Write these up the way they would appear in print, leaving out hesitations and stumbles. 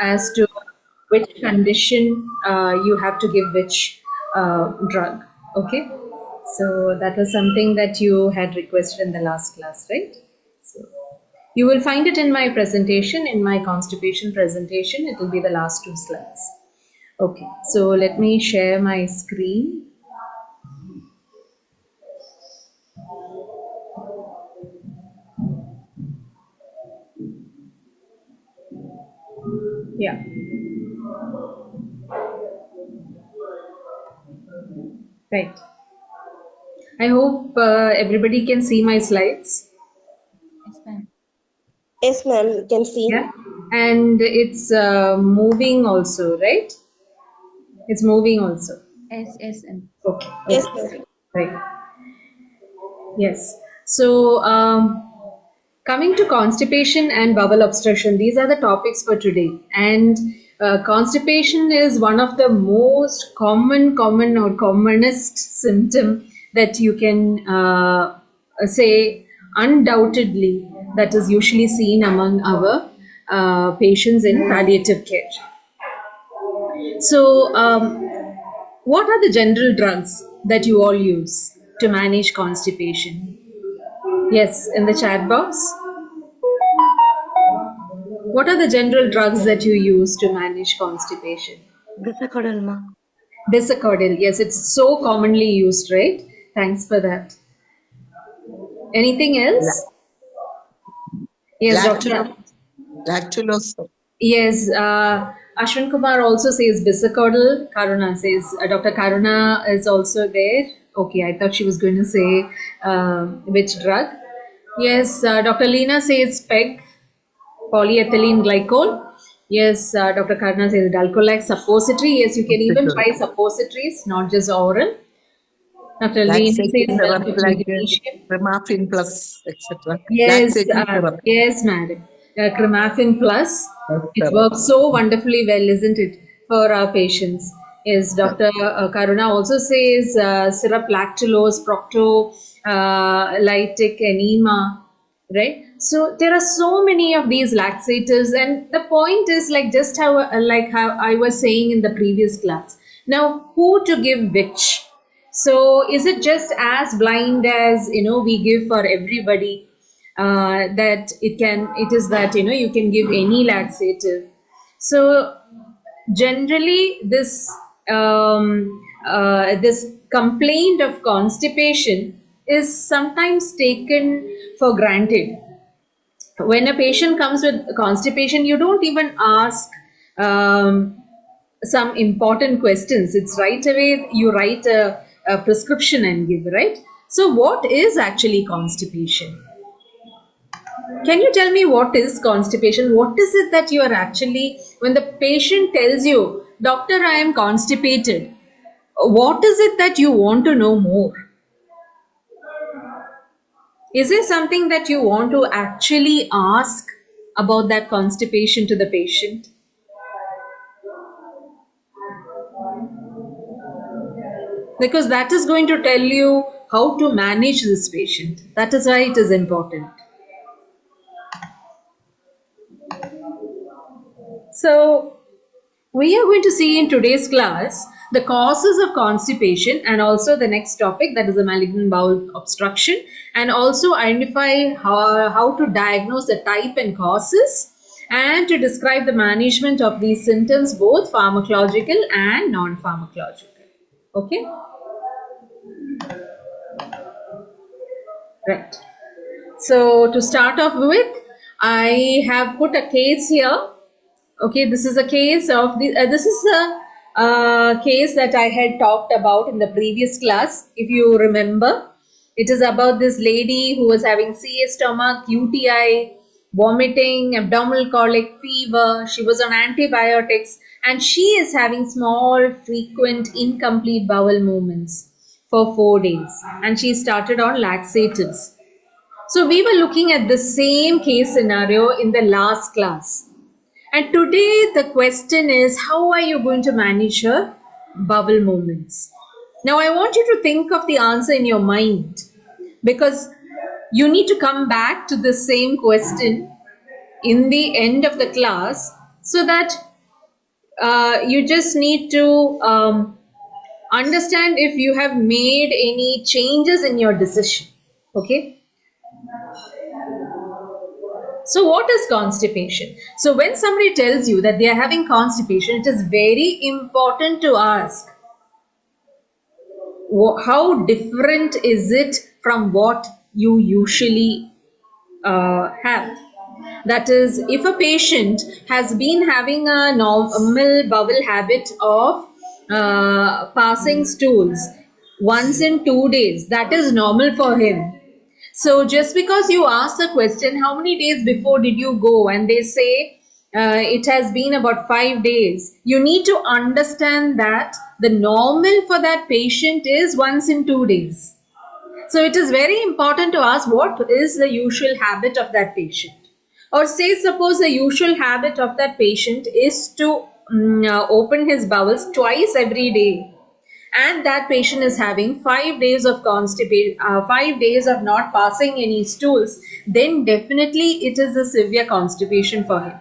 as to which condition you have to give which drug. Okay, so that was something that you had requested in the last class, right? So you will find it in my presentation, in my constipation presentation. It will be the last 2 slides. Okay, so let me share my screen. Yeah. Right. I hope everybody can see my slides. Yes, ma'am. Yes, ma'am, you can see. Yeah. And it's moving also, right? It's moving also. Yes, yes, and Okay. Yes, Okay. ma'am. Right. Yes. So, coming to constipation and bowel obstruction, these are the topics for today. And constipation is one of the most common or commonest symptom that you can say undoubtedly that is usually seen among our patients in palliative care. So, what are the general drugs that you all use to manage constipation? Yes, in the chat box. What are the general drugs that you use to manage constipation? Bisacodyl, ma'am. Bisacodyl. Yes, it's so commonly used, right? Thanks for that. Anything else? Yes, Doctor. Lactulose. Yes, Ashwin Kumar also says Bisacodyl. Karuna says, Dr. Karuna is also there. Okay, I thought she was going to say which drug. Yes, Dr. Leena says PEG, polyethylene glycol. Yes, Dr. Karna says Dalcolac suppository. Yes, you can even try suppositories, not just oral. Dr. Leena says Syrup, like magnesium. Cremafin plus, etc. Yes, Syrup. yes, madam. Cremafin Plus. It works so wonderfully well, isn't it, for our patients? Yes, Dr. Karuna also says syrup lactulose, proctolytic enema, right? So there are so many of these laxatives, and the point is just how I was saying in the previous class. Now, who to give which? So is it just as blind as we give for everybody? That it is that you can give any laxative. So generally this complaint of constipation is sometimes taken for granted. When a patient comes with constipation, you don't even ask some important questions. It's right away you write a prescription and give, right? So what is actually constipation? Can you tell me what is constipation? What is it that you are actually, when the patient tells you, Doctor, I am constipated, what is it that you want to know more? Is there something that you want to actually ask about that constipation to the patient? Because that is going to tell you how to manage this patient. That is why it is important. So, we are going to see in today's class the causes of constipation and also the next topic, that is the malignant bowel obstruction, and also identify how to diagnose the type and causes, and to describe the management of these symptoms, both pharmacological and non-pharmacological. Okay? Right. So to start off with, I have put a case here. Okay, this is a case of this is a case that I had talked about in the previous class. If you remember, it is about this lady who was having CA stomach, UTI, vomiting, abdominal colic, fever. She was on antibiotics, and she is having small, frequent, incomplete bowel movements for 4 days, and she started on laxatives. So we were looking at the same case scenario in the last class. And today the question is, how are you going to manage your bowel movements? Now I want you to think of the answer in your mind, because you need to come back to the same question in the end of the class so that you just need to understand if you have made any changes in your decision. Okay. So what is constipation? So when somebody tells you that they are having constipation, it is very important to ask, how different is it from what you usually have? That is, if a patient has been having a normal bowel habit of passing stools once in 2 days, that is normal for him. So just because you ask the question, how many days before did you go? And they say it has been about 5 days. You need to understand that the normal for that patient is once in 2 days. So it is very important to ask what is the usual habit of that patient. Or say suppose the usual habit of that patient is to open his bowels twice every day, and that patient is having 5 days of constipation, 5 days of not passing any stools, then definitely it is a severe constipation for him.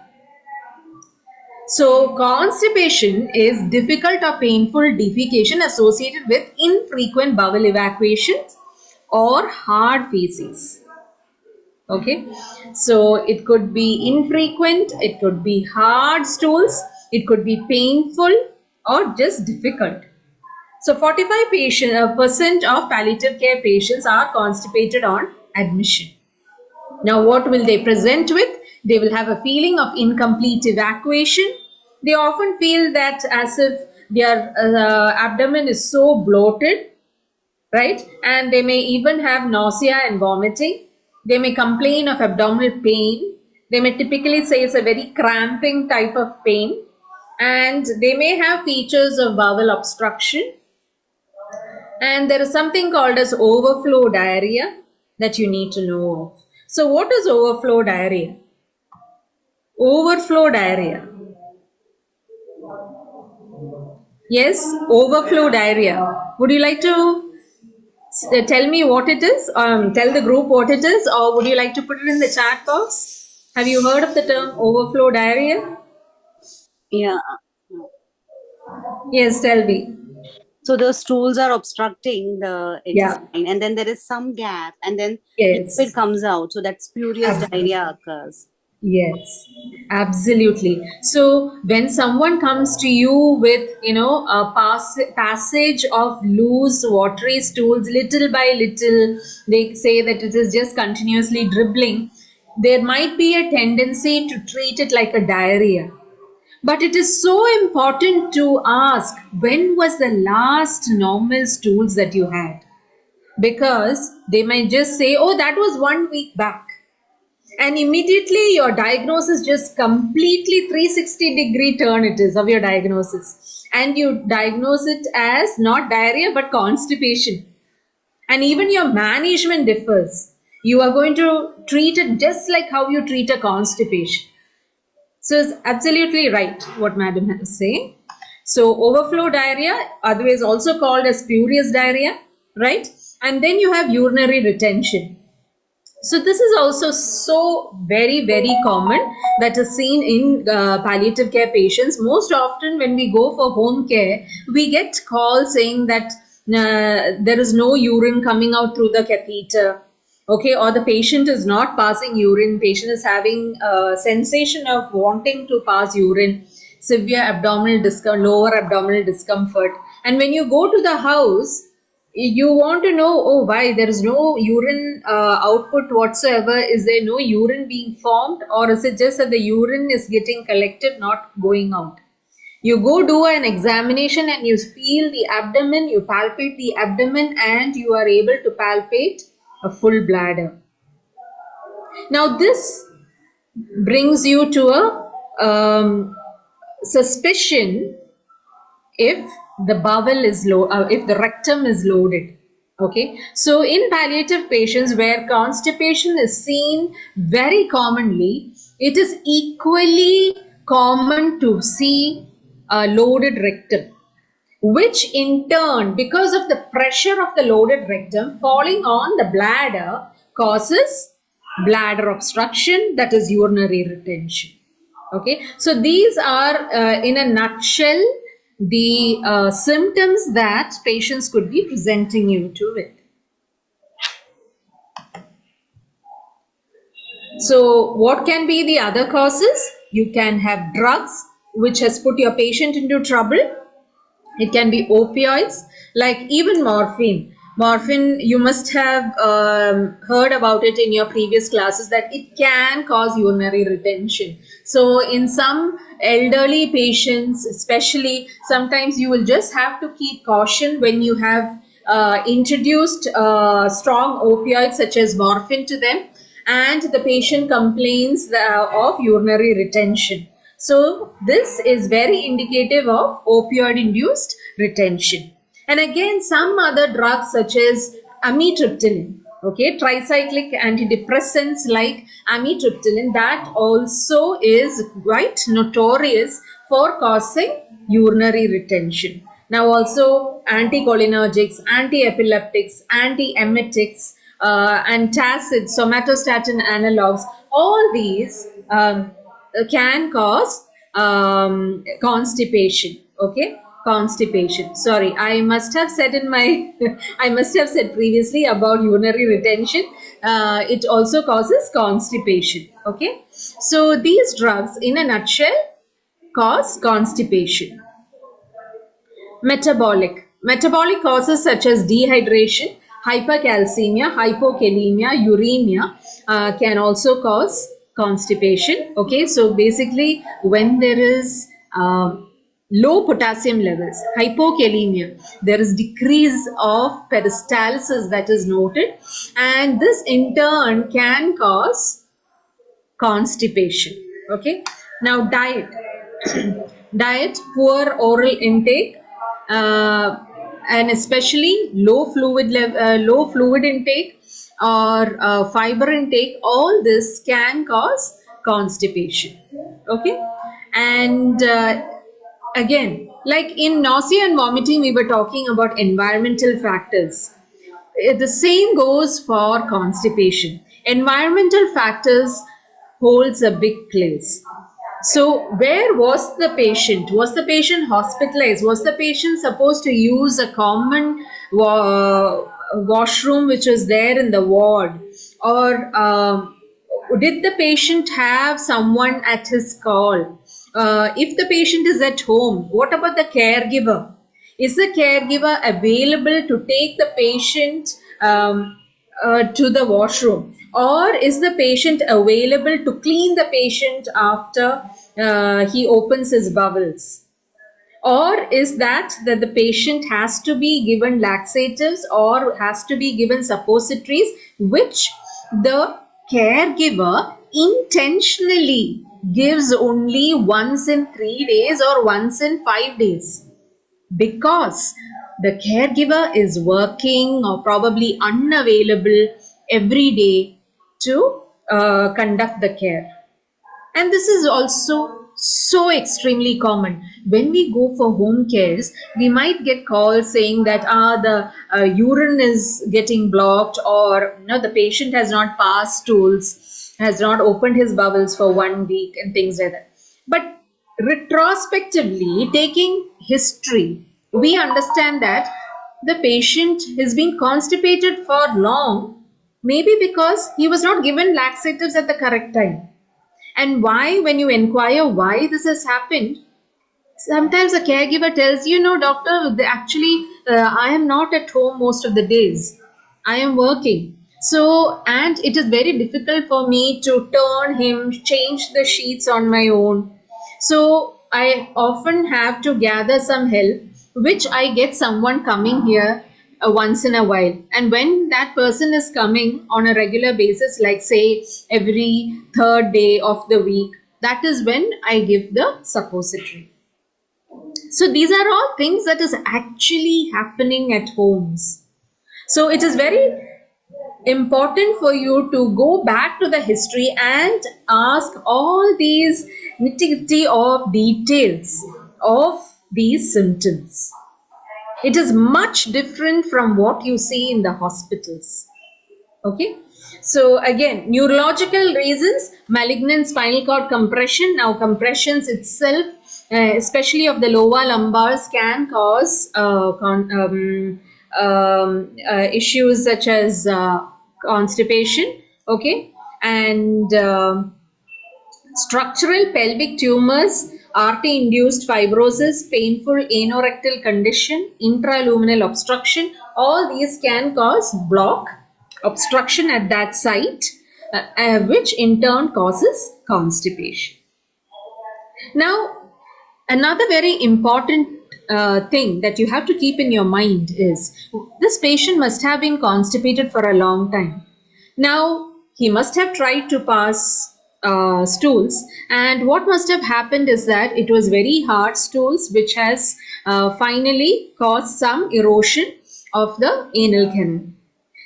So constipation is difficult or painful defecation associated with infrequent bowel evacuations or hard feces. Okay, so it could be infrequent, it could be hard stools, it could be painful or just difficult. So 45% of palliative care patients are constipated on admission. Now what will they present with? They will have a feeling of incomplete evacuation. They often feel that as if their abdomen is so bloated, right? And they may even have nausea and vomiting. They may complain of abdominal pain. They may typically say it's a very cramping type of pain. And they may have features of bowel obstruction. And there is something called as overflow diarrhea that you need to know of. So what is overflow diarrhea? Overflow diarrhea. Yes, overflow diarrhea. Would you like to tell me what it is? Tell the group what it is, or would you like to put it in the chat box? Have you heard of the term overflow diarrhea? Yeah. Yes, tell me. So the stools are obstructing the Yeah. intestine, and then there is some gap, and then Yes. liquid comes out. So that spurious Absolutely. diarrhea occurs. Yes, absolutely. So when someone comes to you with, a passage of loose watery stools, little by little, they say that it is just continuously dribbling. There might be a tendency to treat it like a diarrhea. But it is so important to ask, when was the last normal stools that you had? Because they might just say, oh, that was 1 week back. And immediately your diagnosis just completely 360-degree turn it is of your diagnosis. And you diagnose it as not diarrhea but constipation. And even your management differs. You are going to treat it just like how you treat a constipation. So it's absolutely right what madam is saying. So overflow diarrhea, otherwise also called as spurious diarrhea, right? And then you have urinary retention. So this is also so very, very common that is seen in palliative care patients. Most often when we go for home care, we get calls saying that there is no urine coming out through the catheter. Okay, or the patient is not passing urine, patient is having a sensation of wanting to pass urine, severe abdominal discomfort, lower abdominal discomfort. And when you go to the house, you want to know, oh, why there is no urine output whatsoever. Is there no urine being formed, or is it just that the urine is getting collected, not going out? You go do an examination and you feel the abdomen, you palpate the abdomen, and you are able to palpate a full bladder. Now this brings you to a suspicion if the bowel is low, if the rectum is loaded. Okay, so in palliative patients where constipation is seen very commonly, it is equally common to see a loaded rectum, which in turn, because of the pressure of the loaded rectum falling on the bladder, causes bladder obstruction, that is urinary retention. Okay, so these are in a nutshell the symptoms that patients could be presenting you to with. So what can be the other causes? You can have drugs which has put your patient into trouble. It can be opioids, like even morphine. Morphine, you must have heard about it in your previous classes that it can cause urinary retention. So in some elderly patients, especially, sometimes you will just have to keep caution when you have introduced strong opioids such as morphine to them, and the patient complains of urinary retention. So this is very indicative of opioid-induced retention. And again, some other drugs such as amitriptyline, okay, tricyclic antidepressants like amitriptyline, that also is quite notorious for causing urinary retention. Now also anticholinergics, anti-epileptics, anti-emetics, antacids, somatostatin analogs, all these can cause constipation. Okay, constipation. Sorry, I must have said in my I must have said previously about urinary retention. It also causes constipation. Okay, so these drugs in a nutshell cause constipation. Metabolic causes such as dehydration, hypercalcemia, hypokalemia, uremia can also cause constipation. Okay, so basically when there is low potassium levels, hypokalemia, there is decrease of peristalsis that is noted, and this in turn can cause constipation. Okay, now diet. Diet, poor oral intake, and especially low fluid intake or fiber intake, all this can cause constipation. Okay, and again, like in nausea and vomiting, we were talking about environmental factors. The same goes for constipation. Environmental factors holds a big place. So where was the patient? Was the patient hospitalized? Was the patient supposed to use a common washroom which was there in the ward? Or did the patient have someone at his call? If the patient is at home, what about the caregiver? Is the caregiver available to take the patient to the washroom? Or is the patient available to clean the patient after he opens his bowels? Or is that the patient has to be given laxatives or has to be given suppositories which the caregiver intentionally gives only once in 3 days or once in 5 days? Because the caregiver is working or probably unavailable every day to conduct the care. And this is also so extremely common. When we go for home cares, we might get calls saying that the urine is getting blocked, or the patient has not passed stools, has not opened his bowels for 1 week and things like that. But retrospectively, taking history, we understand that the patient has been constipated for long, maybe because he was not given laxatives at the correct time. And why, when you inquire why this has happened, sometimes a caregiver tells you, no, doctor, actually, I am not at home most of the days. I am working. So, and it is very difficult for me to turn him, change the sheets on my own. So, I often have to gather some help, which I get someone coming here once in a while. And when that person is coming on a regular basis, like say every third day of the week, that is when I give the suppository. So these are all things that is actually happening at homes. So it is very important for you to go back to the history and ask all these nitty-gritty of details of these symptoms. It is much different from what you see in the hospitals. Okay, So again, neurological reasons, malignant spinal cord compression. Now compressions itself, especially of the lower lumbars, can cause issues such as constipation, okay, and structural pelvic tumors, RT-induced fibrosis, painful anorectal condition, intraluminal obstruction, all these can cause block, obstruction at that site, which in turn causes constipation. Now, another very important thing that you have to keep in your mind is this patient must have been constipated for a long time. Now, he must have tried to pass stools, and what must have happened is that it was very hard stools which has finally caused some erosion of the anal canal.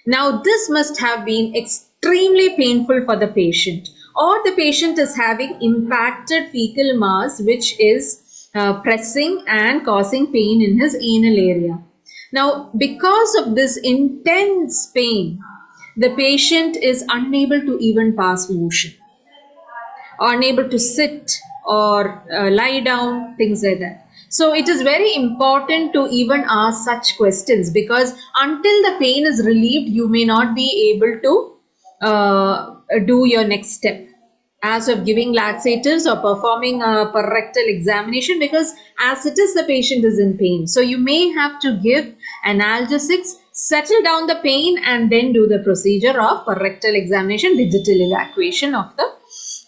Now, this must have been extremely painful for the patient, or the patient is having impacted fecal mass which is pressing and causing pain in his anal area. Now, because of this intense pain, the patient is unable to even pass motion, unable to sit or lie down, things like that. So it is very important to even ask such questions, because until the pain is relieved, you may not be able to do your next step as of giving laxatives or performing a perrectal examination, because as it is, the patient is in pain. So you may have to give analgesics, settle down the pain, and then do the procedure of perrectal examination, digital evacuation of the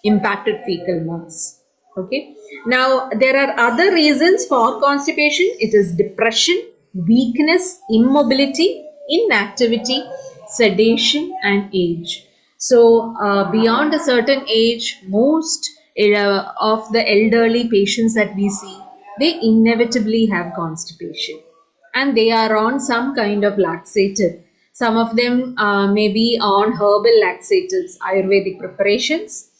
impacted fecal mass. Okay. Now, there are other reasons for constipation. It is depression, weakness, immobility, inactivity, sedation, and age. So, beyond a certain age, most of the elderly patients that we see, they inevitably have constipation, and they are on some kind of laxative. Some of them may be on herbal laxatives, Ayurvedic preparations,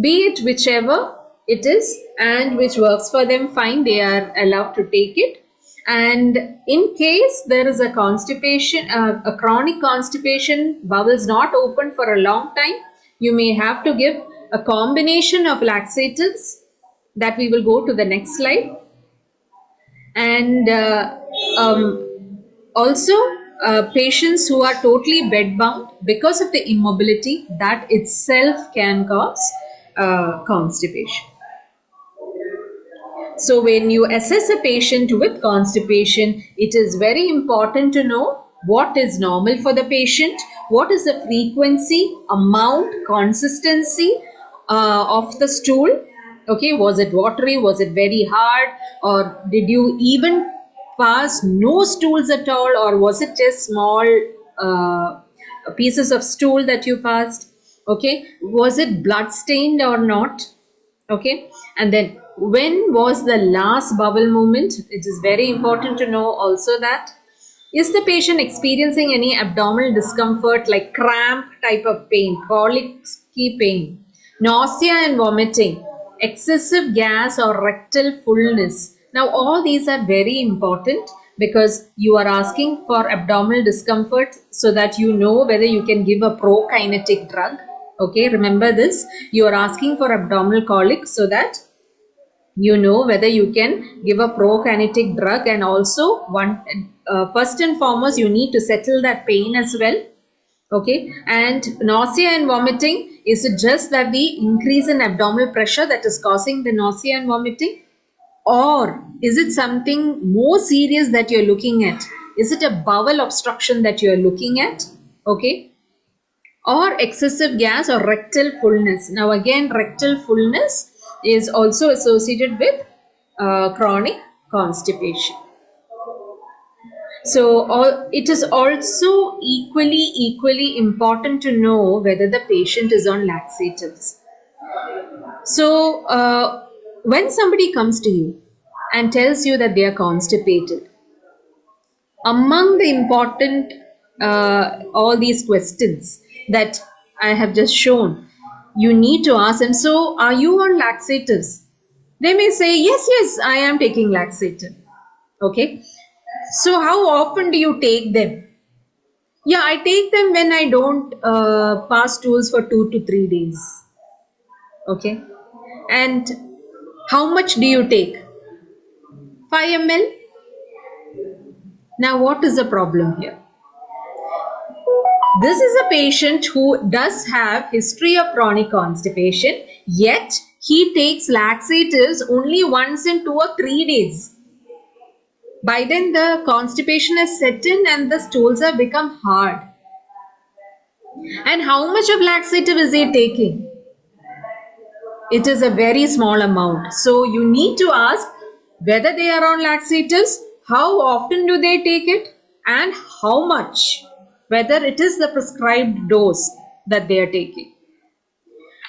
be it whichever it is and which works for them, fine, they are allowed to take it. And in case there is a constipation, a chronic constipation, bowels not open for a long time, you may have to give a combination of laxatives that we will go to the next slide. And also patients who are totally bedbound because of the immobility, that itself can cause constipation. So when you assess a patient with constipation, it is very important to know what is normal for the patient, what is the frequency, amount, consistency of the stool. Okay, was it watery, was it very hard, or did you even pass no stools at all, or was it just small pieces of stool that you passed? Okay, was it blood stained or not? Okay, and then when was the last bowel movement? It is very important to know also that. Is the patient experiencing any abdominal discomfort like cramp type of pain, colic pain, nausea and vomiting, excessive gas or rectal fullness? Now all these are very important, because you are asking for abdominal discomfort so that you know whether you can give a prokinetic drug. Okay, remember this. You are asking for abdominal colic so that you know whether you can give a prokinetic drug, and also first and foremost you need to settle that pain as well. Okay, and nausea and vomiting, is it just that the increase in abdominal pressure that is causing the nausea and vomiting, or is it something more serious that you're looking at? Is it a bowel obstruction that you're looking at? Okay, or excessive gas or rectal fullness. Now again, rectal fullness is also associated with chronic constipation. So it is also equally important to know whether the patient is on laxatives. So when somebody comes to you and tells you that they are constipated, among the important all these questions that I have just shown, you need to ask them, so are you on laxatives? They may say, yes, I am taking laxative. Okay. So how often do you take them? Yeah, I take them when I don't pass stools for 2 to 3 days. Okay. And how much do you take? 5 ml? Now, what is the problem here? This is a patient who does have history of chronic constipation, yet he takes laxatives only once in 2 or 3 days. By then, the constipation has set in and the stools have become hard. And how much of laxative is he taking? It is a very small amount. So you need to ask whether they are on laxatives, how often do they take it, and how much, whether it is the prescribed dose that they are taking.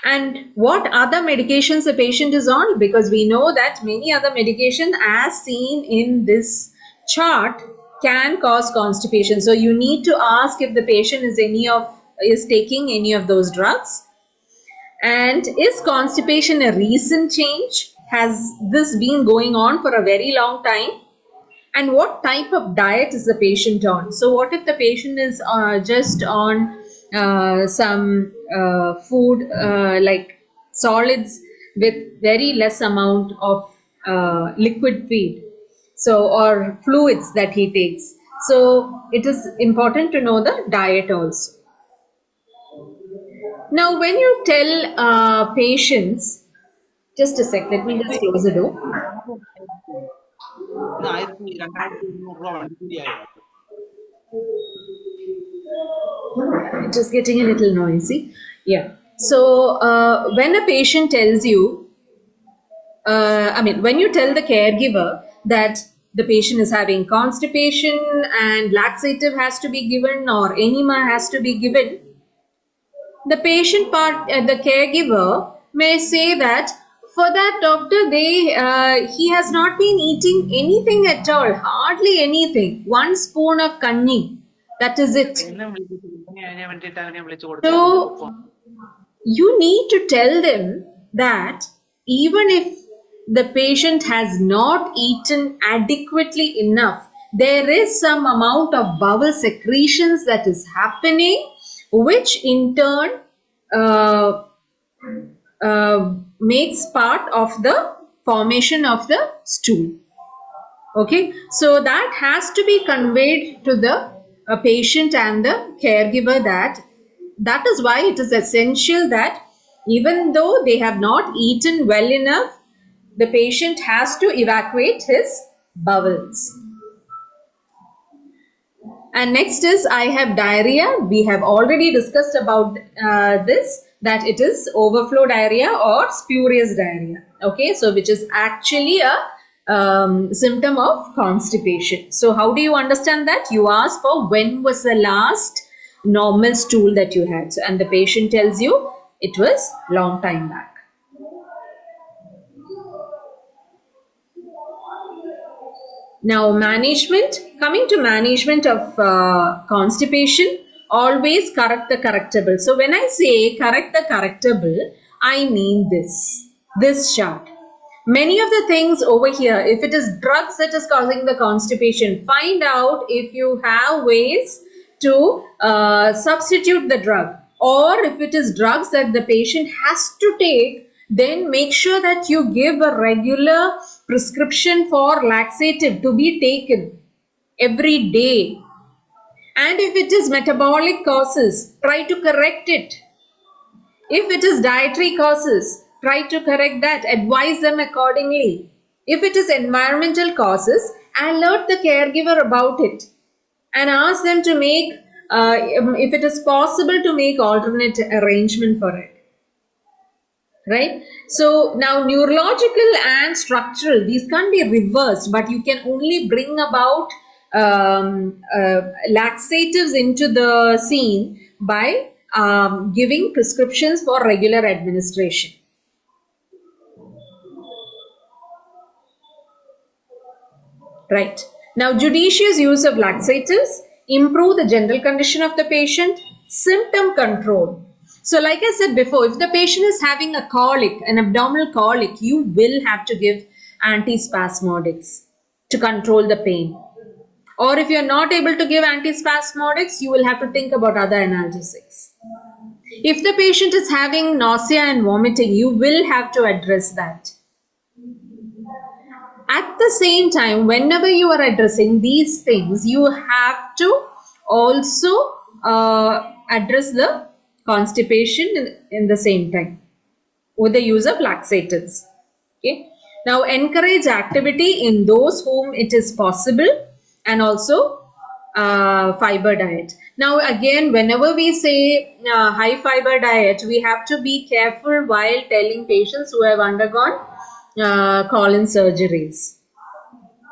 And what other medications the patient is on, because we know that many other medication as seen in this chart can cause constipation. So you need to ask if the patient is taking any of those drugs. And is constipation a recent change? Has this been going on for a very long time? And what type of diet is the patient on? So what if the patient is just on some food like solids with very less amount of liquid feed, so or fluids that he takes? So it is important to know the diet also. Now, when you tell patients, just a sec, let me just close the door. It is getting a little noisy. Yeah. So, when a patient tells you, when you tell the caregiver that the patient is having constipation and laxative has to be given or enema has to be given, the patient part, the caregiver may say that for that doctor, he has not been eating anything at all, hardly anything. 1 spoon of kanni, that is it. So you need to tell them that even if the patient has not eaten adequately enough, there is some amount of bowel secretions that is happening, which in turn makes part of the formation of the stool. Okay, so that has to be conveyed to the patient and the caregiver, that is why it is essential that even though they have not eaten well enough, the patient has to evacuate his bowels. And next is I have diarrhea. We have already discussed about this, that it is overflow diarrhea or spurious diarrhea. Okay, so which is actually a symptom of constipation. So how do you understand that? You ask for when was the last normal stool that you had, and the patient tells you it was long time back. Now management, coming to management of constipation, always correct the correctable. So when I say correct the correctable, I mean this chart. Many of the things over here, if it is drugs that is causing the constipation, find out if you have ways to substitute the drug, or if it is drugs that the patient has to take, then make sure that you give a regular prescription for laxative to be taken every day. And if it is metabolic causes, try to correct it. If it is dietary causes, try to correct that, advise them accordingly. If it is environmental causes, alert the caregiver about it and ask them to make, if it is possible, to make alternate arrangement for it. Right? So now neurological and structural, these can't be reversed, but you can only bring about laxatives into the scene by giving prescriptions for regular administration. Right. Now, judicious use of laxatives improve the general condition of the patient, symptom control. So like I said before, if the patient is having a colic, an abdominal colic, you will have to give antispasmodics to control the pain. Or if you're not able to give antispasmodics, you will have to think about other analgesics. If the patient is having nausea and vomiting, you will have to address that. At the same time, whenever you are addressing these things, you have to also address the constipation in the same time with the use of laxatives. Okay. Now, encourage activity in those whom it is possible, and also fiber diet. Now, again, whenever we say high fiber diet, we have to be careful while telling patients who have undergone colon surgeries.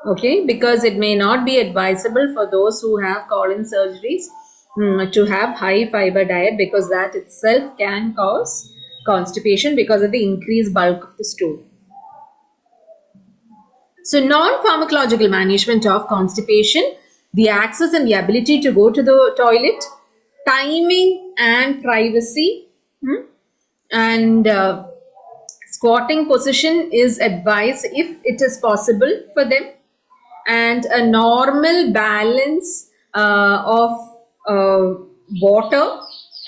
Okay, because it may not be advisable for those who have colon surgeries to have high fiber diet, because that itself can cause constipation because of the increased bulk of the stool. So, non-pharmacological management of constipation, the access and the ability to go to the toilet, timing and privacy, and squatting position is advised if it is possible for them, and a normal balance of water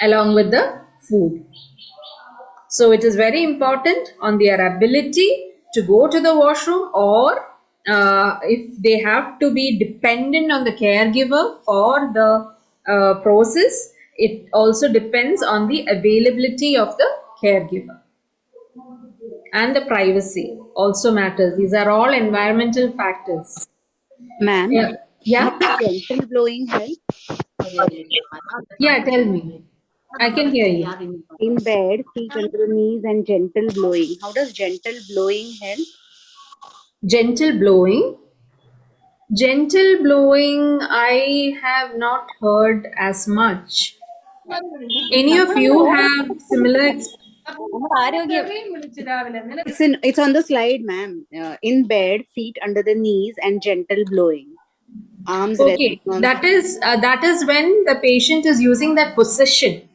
along with the food. So it is very important on their ability to go to the washroom, or if they have to be dependent on the caregiver for the process, it also depends on the availability of the caregiver. And the privacy also matters. These are all environmental factors. Ma'am, Yeah. how does gentle blowing help? Yeah, tell me. I can hear you. In bed, feet under the knees and gentle blowing. How does gentle blowing help? Gentle blowing. Gentle blowing, I have not heard as much. Any of you have similar It's on the slide, ma'am. In bed, feet under the knees and gentle blowing. Arms Okay, resting on. that is when the patient is using that position.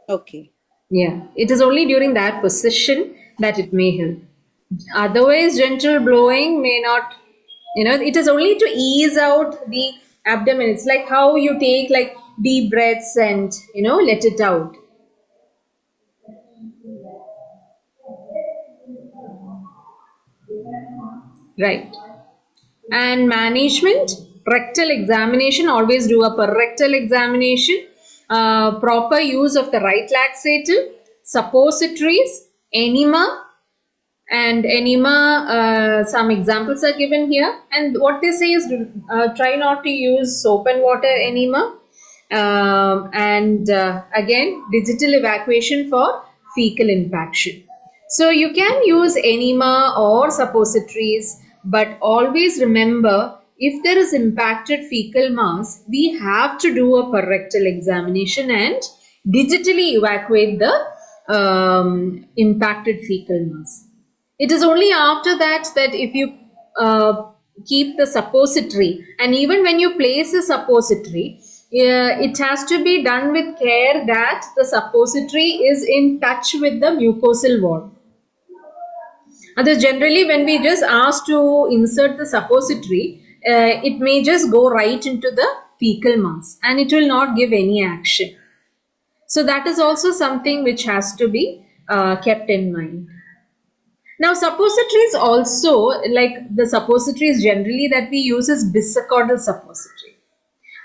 Okay. Yeah, it is only during that position that it may help. Otherwise, gentle blowing may not, it is only to ease out the abdomen. It's like how you take like deep breaths and, let it out. Right. And management, rectal examination, always do a rectal examination, proper use of the right laxative, suppositories, enema, and enema, some examples are given here. And what they say is try not to use soap and water enema. And again, digital evacuation for fecal impaction. So you can use enema or suppositories, but always remember, if there is impacted fecal mass, we have to do a rectal examination and digitally evacuate the impacted fecal mass. It is only after that if you keep the suppository, and even when you place a suppository, it has to be done with care that the suppository is in touch with the mucosal wall. Otherwise, generally when we just ask to insert the suppository, it may just go right into the fecal mass and it will not give any action. So that is also something which has to be kept in mind. Now, suppositories also, like the suppositories generally that we use is bisacodyl suppository.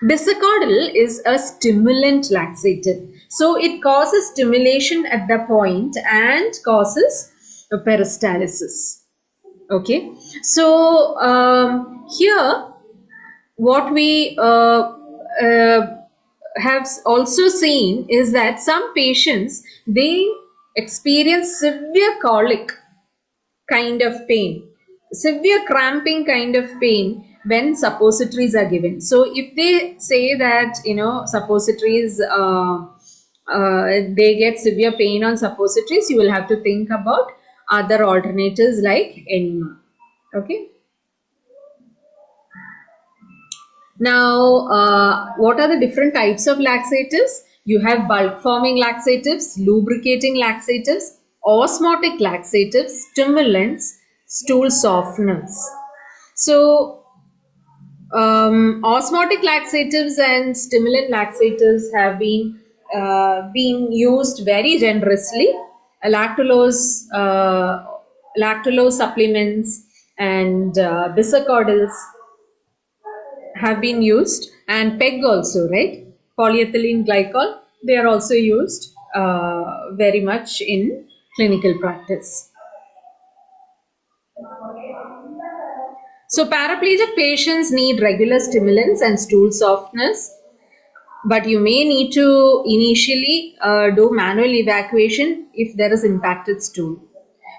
Bisacodyl is a stimulant laxative. So, it causes stimulation at the point and causes peristalsis. Okay. So, here what we have also seen is that some patients, they experience severe colic kind of pain, severe cramping kind of pain when suppositories are given. So if they say that, suppositories, they get severe pain on suppositories, you will have to think about other alternatives like enema. Okay. Now, what are the different types of laxatives? You have bulk forming laxatives, lubricating laxatives, osmotic laxatives, stimulants, stool softeners. So osmotic laxatives and stimulant laxatives have been being used very generously. Lactulose supplements and bisacodyls have been used, and PEG also, right? Polyethylene glycol, they are also used very much in clinical practice. So paraplegic patients need regular stimulants and stool softeners, but you may need to initially do manual evacuation if there is impacted stool.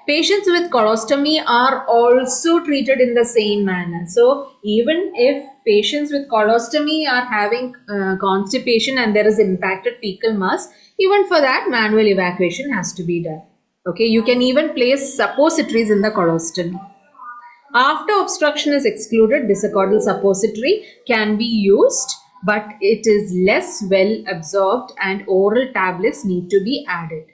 Patients with colostomy are also treated in the same manner. So even if patients with colostomy are having constipation and there is impacted fecal mass, even for that manual evacuation has to be done. Okay, you can even place suppositories in the colostomy. After obstruction is excluded, bisacodyl suppository can be used, but it is less well absorbed and oral tablets need to be added.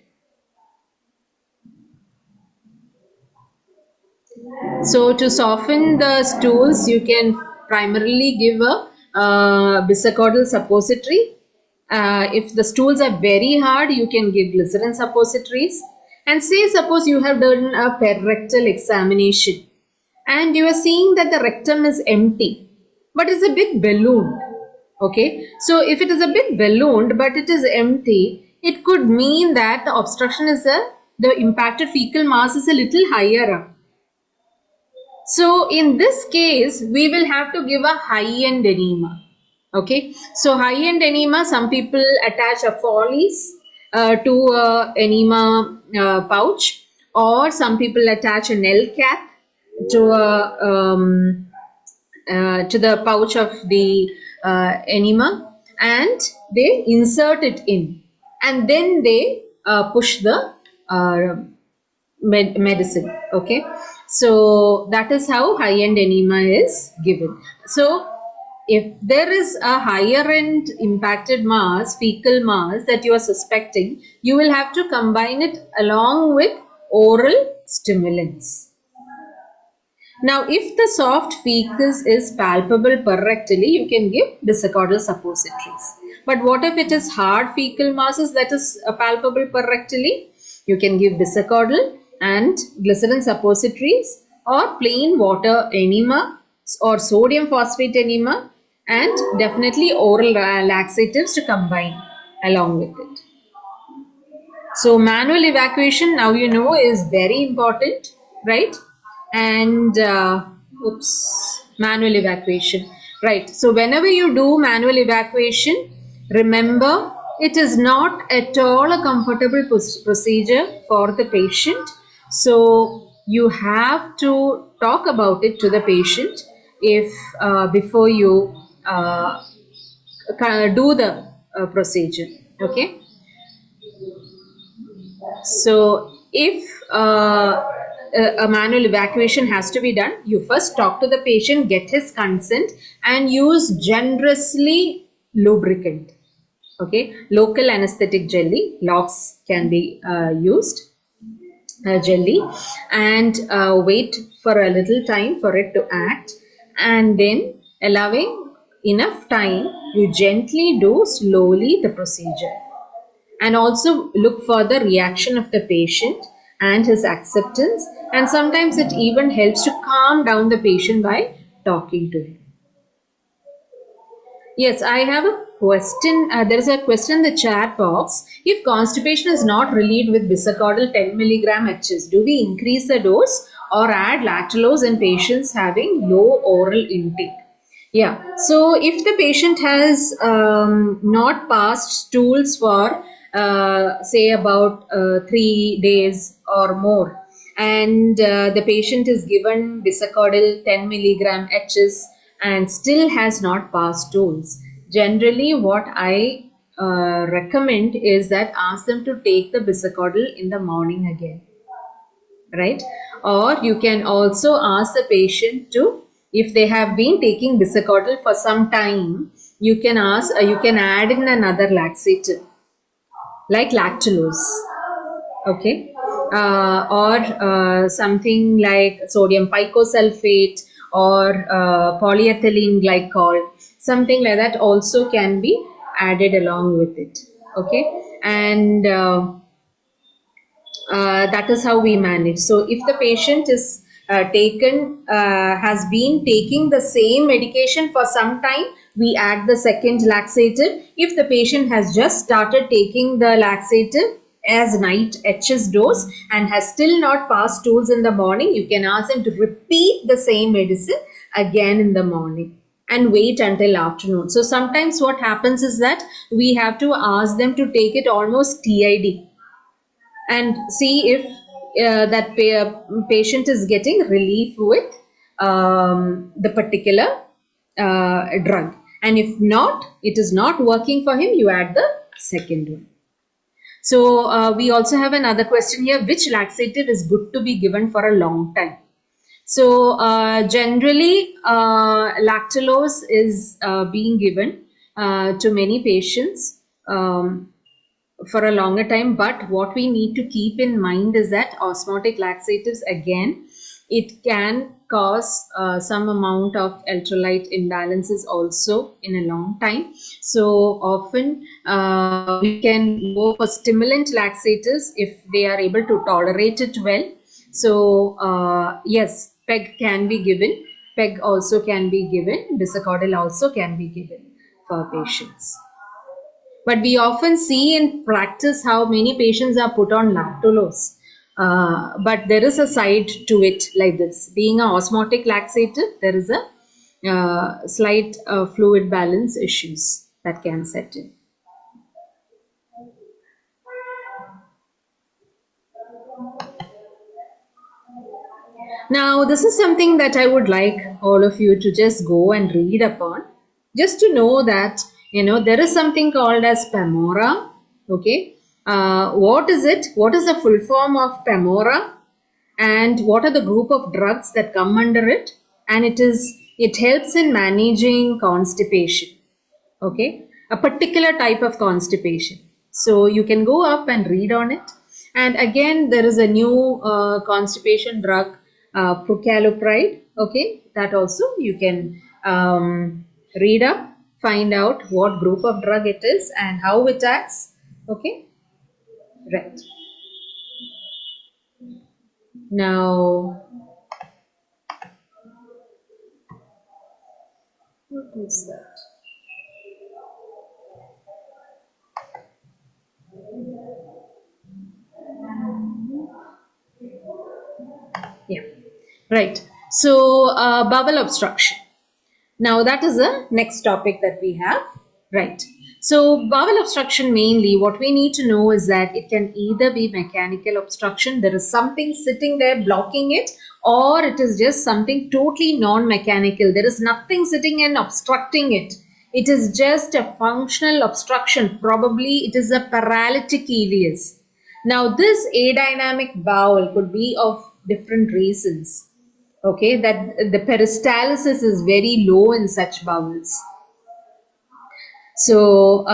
So to soften the stools, you can primarily give a bisacodyl suppository. If the stools are very hard, you can give glycerin suppositories. And say suppose you have done a perectal examination and you are seeing that the rectum is empty, but it's a bit ballooned. Okay, so if it is a bit ballooned but it is empty, it could mean that the obstruction is the impacted fecal mass is a little higher up. So in this case, we will have to give a high-end enema. Okay, so high-end enema, some people attach a Foley's to a enema pouch, or some people attach an L cap to the pouch of the enema, and they insert it in, and then they push the medicine. Okay, so that is how high-end enema is given. So if there is a higher end impacted mass, fecal mass that you are suspecting, you will have to combine it along with oral stimulants. Now, if the soft fecus is palpable perrectally, you can give bisacodyl suppositories. But what if it is hard fecal masses that is palpable perrectally? You can give bisacodyl and glycerin suppositories, or plain water enema, or sodium phosphate enema, and definitely oral laxatives to combine along with it. So manual evacuation, now you know, is very important, right? And manual evacuation, right? So whenever you do manual evacuation, remember, it is not at all a comfortable procedure for the patient. So you have to talk about it to the patient if before you do the procedure. Okay. So if a manual evacuation has to be done, you first talk to the patient, get his consent, and use generously lubricant. Okay, local anesthetic jelly, LOX can be used, jelly, and wait for a little time for it to act, and then allowing enough time, you gently do slowly the procedure. And also look for the reaction of the patient and his acceptance, and sometimes it even helps to calm down the patient by talking to him. Yes, I have a question. There is a question in the chat box. If constipation is not relieved with bisacodyl 10 milligram HS, do we increase the dose or add lactulose in patients having low oral intake? Yeah, so if the patient has not passed stools for say about 3 days or more, and the patient is given bisacodyl 10 milligram HS and still has not passed stools, generally what I recommend is that ask them to take the bisacodyl in the morning again, right? Or you can also ask the patient to, if they have been taking bisacodyl for some time, you can ask, you can add in another laxative like lactulose, okay, or something like sodium picosulfate or polyethylene glycol, something like that also can be added along with it. Okay, and that is how we manage. So if the patient is has been taking the same medication for some time, we add the second laxative. If the patient has just started taking the laxative as night HS dose and has still not passed stools in the morning, you can ask him to repeat the same medicine again in the morning and wait until afternoon. So sometimes what happens is that we have to ask them to take it almost TID and see if that patient is getting relief with the particular drug. And if not, it is not working for him, you add the second one. So we also have another question here: which laxative is good to be given for a long time? So generally lactulose is being given to many patients for a longer time, but what we need to keep in mind is that osmotic laxatives, again, it can cause some amount of electrolyte imbalances also in a long time. So often we can go for stimulant laxatives if they are able to tolerate it well. So yes, PEG can be given. PEG also can be given. Bisacodyl also can be given for patients. But we often see in practice how many patients are put on lactulose. But there is a side to it like this. Being an osmotic laxative, there is a slight fluid balance issues that can set in. Now, this is something that I would like all of you to just go and read upon, just to know that, there is something called as Pamora. Okay. What is it? What is the full form of Pamora? And what are the group of drugs that come under it? And it helps in managing constipation. Okay. A particular type of constipation. So you can go up and read on it. And again, there is a new constipation drug, Prucalopride. Okay, that also you can read up, find out what group of drug it is and how it acts. Okay, right. Now, what is that? Yeah, right. So bowel obstruction. Now that is the next topic that we have. Right. So bowel obstruction, mainly what we need to know is that it can either be mechanical obstruction, there is something sitting there blocking it, or it is just something totally non-mechanical. There is nothing sitting and obstructing it. It is just a functional obstruction. Probably it is a paralytic ileus. Now this adynamic bowel could be of different reasons. Okay, that the peristalsis is very low in such bowels. So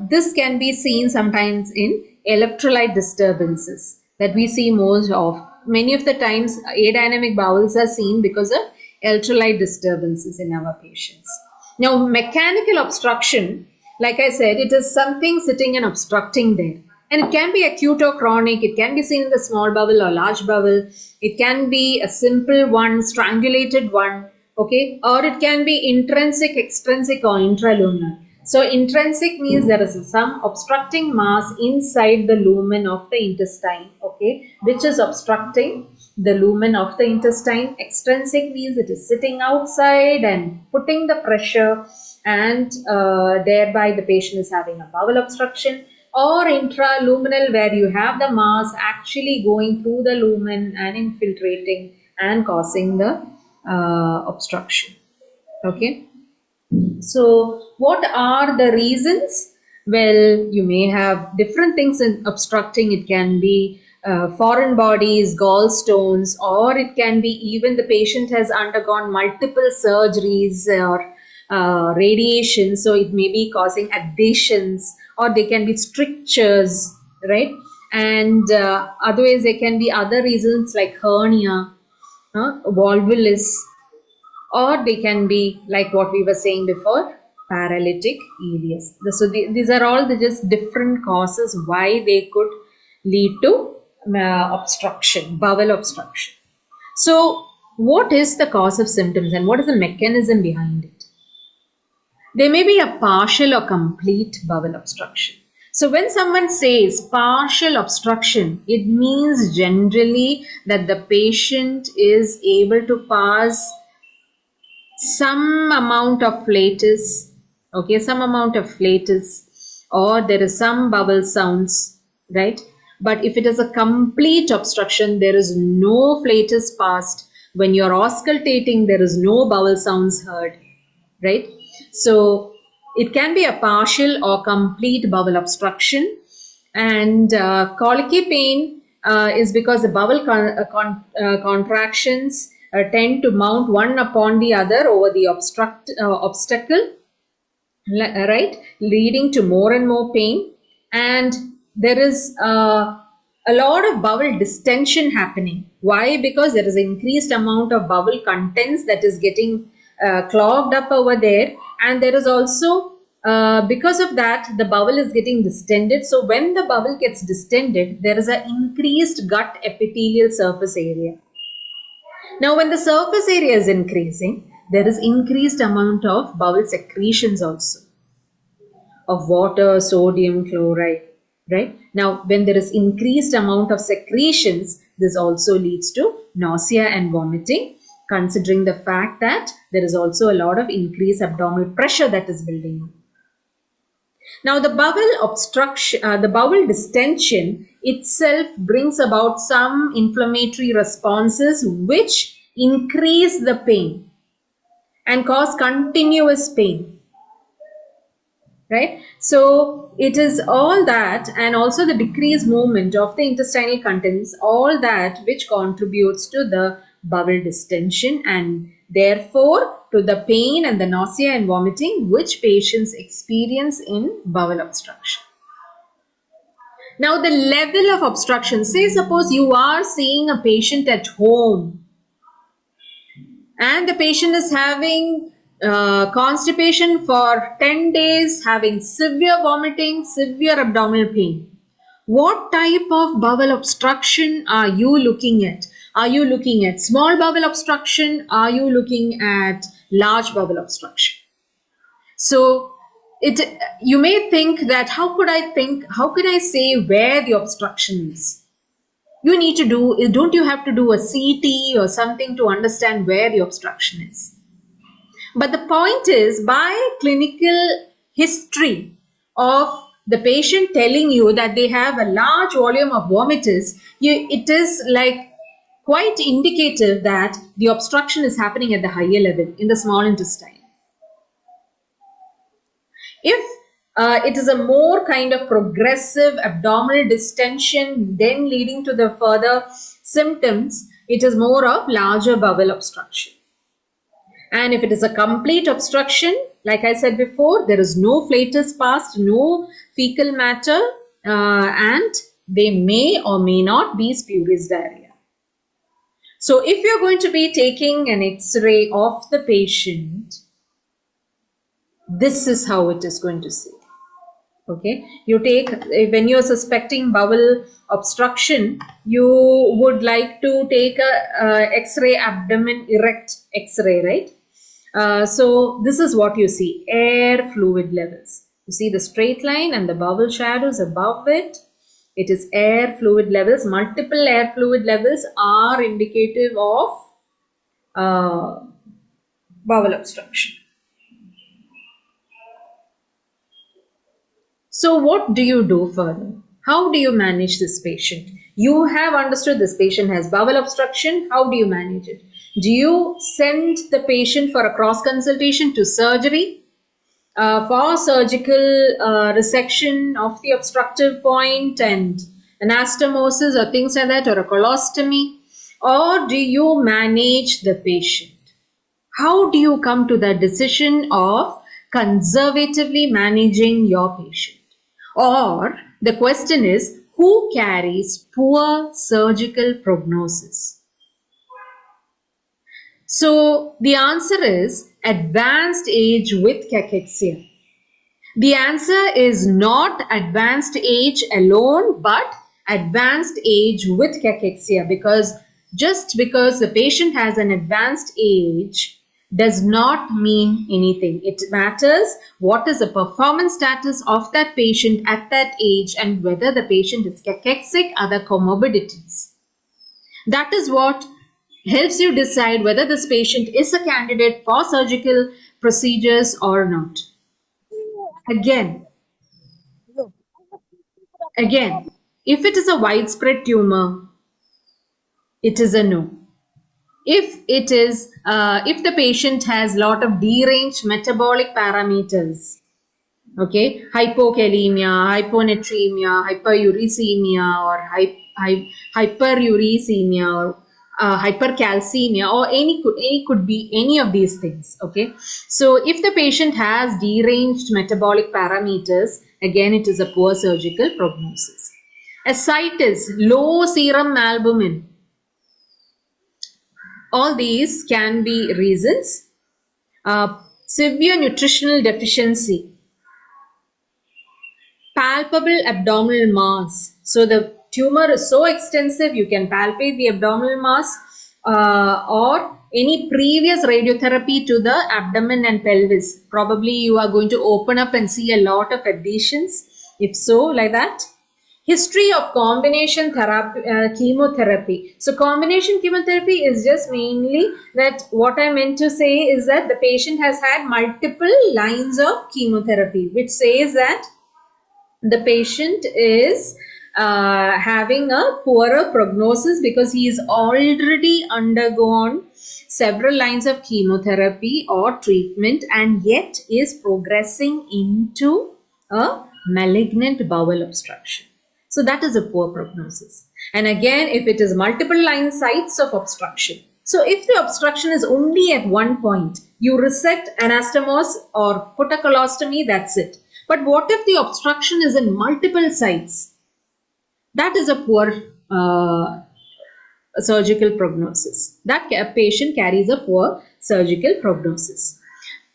this can be seen sometimes in electrolyte disturbances that we see most of. Many of the times adynamic bowels are seen because of electrolyte disturbances in our patients. Now mechanical obstruction, like I said, it is something sitting and obstructing there. And it can be acute or chronic. It can be seen in the small bowel or large bowel. It can be a simple one, strangulated one, okay? Or it can be intrinsic, extrinsic or intraluminal. So intrinsic means there is some obstructing mass inside the lumen of the intestine, okay, which is obstructing the lumen of the intestine. Extrinsic means it is sitting outside and putting the pressure, and thereby the patient is having a bowel obstruction. Or intraluminal, where you have the mass actually going through the lumen and infiltrating and causing the obstruction. Okay. So what are the reasons? Well, you may have different things in obstructing. It can be foreign bodies, gallstones, or it can be even the patient has undergone multiple surgeries or radiation. So it may be causing adhesions, or they can be strictures, right? And otherwise there can be other reasons like hernia, volvulus, or they can be like what we were saying before, paralytic ileus. So these are all the just different causes why they could lead to obstruction, bowel obstruction. So what is the cause of symptoms and what is the mechanism behind it? There may be a partial or complete bowel obstruction. So when someone says partial obstruction, it means generally that the patient is able to pass some amount of flatus, okay, some amount of flatus, or there is some bowel sounds, right? But if it is a complete obstruction, there is no flatus passed. When you're auscultating, there is no bowel sounds heard, right? So it can be a partial or complete bowel obstruction. And colicky pain is because the bowel contractions tend to mount one upon the other over the obstacle, right, leading to more and more pain. And there is a lot of bowel distension happening. Why? Because there is an increased amount of bowel contents that is getting clogged up over there, and there is also because of that the bowel is getting distended. So when the bowel gets distended, there is an increased gut epithelial surface area. Now when the surface area is increasing, there is increased amount of bowel secretions also of water, sodium, chloride, right? Now when there is increased amount of secretions, this also leads to nausea and vomiting, considering the fact that there is also a lot of increased abdominal pressure that is building up. Now the bowel obstruction, the bowel distension itself brings about some inflammatory responses which increase the pain and cause continuous pain, right? So it is all that, and also the decreased movement of the intestinal contents, all that which contributes to the bowel distension and therefore to the pain and the nausea and vomiting which patients experience in bowel obstruction. Now the level of obstruction, say suppose you are seeing a patient at home and the patient is having constipation for 10 days, having severe vomiting, severe abdominal pain. What type of bowel obstruction are you looking at? Are you looking at small bowel obstruction? Are you looking at large bowel obstruction? So you may think that how could I say where the obstruction is? You need to don't you have to do a CT or something to understand where the obstruction is? But the point is, by clinical history of the patient telling you that they have a large volume of vomitus, it is like quite indicative that the obstruction is happening at the higher level in the small intestine. If it is a more kind of progressive abdominal distension then leading to the further symptoms, it is more of larger bowel obstruction. And if it is a complete obstruction, like I said before, there is no flatus passed, no fecal matter, and they may or may not be spurious diarrhea. So if you're going to be taking an X-ray of the patient, this is how it is going to see. Okay, you take, when you're suspecting bowel obstruction, you would like to take a X-ray abdomen erect X-ray, right? So this is what you see, air fluid levels. You see the straight line and the bowel shadows above it. It is air fluid levels. Multiple air fluid levels are indicative of bowel obstruction. So what do you do further? How do you manage this patient? You have understood this patient has bowel obstruction. How do you manage it? Do you send the patient for a cross consultation to surgery? For surgical resection of the obstructive point and anastomosis or things like that, or a colostomy? Or do you manage the patient? How do you come to the decision of conservatively managing your patient? Or the question is, who carries poor surgical prognosis? So the answer is advanced age with cachexia. The answer is not advanced age alone, but advanced age with cachexia, because just because the patient has an advanced age does not mean anything. It matters what is the performance status of that patient at that age and whether the patient is cachexic, other comorbidities. That is what helps you decide whether this patient is a candidate for surgical procedures or not. Again, if it is a widespread tumor, it is a no. If the patient has lot of deranged metabolic parameters, okay, hypokalemia, hyponatremia, hyperuricemia, or hyperuricemia, or hypercalcemia, or any could be any of these things. Okay, so if the patient has deranged metabolic parameters, again it is a poor surgical prognosis. Ascites, low serum albumin, all these can be reasons. Severe nutritional deficiency, palpable abdominal mass. So the tumor is so extensive, you can palpate the abdominal mass, or any previous radiotherapy to the abdomen and pelvis. Probably you are going to open up and see a lot of adhesions. If so, like that. History of combination therapy, chemotherapy. So combination chemotherapy is just mainly that what I meant to say is that the patient has had multiple lines of chemotherapy, which says that the patient is having a poorer prognosis because he is already undergone several lines of chemotherapy or treatment and yet is progressing into a malignant bowel obstruction. So that is a poor prognosis. And again, if it is multiple line sites of obstruction. So if the obstruction is only at one point, you resect, anastomose, or put a colostomy, that's it. But what if the obstruction is in multiple sites? That is a poor surgical prognosis. That patient carries a poor surgical prognosis.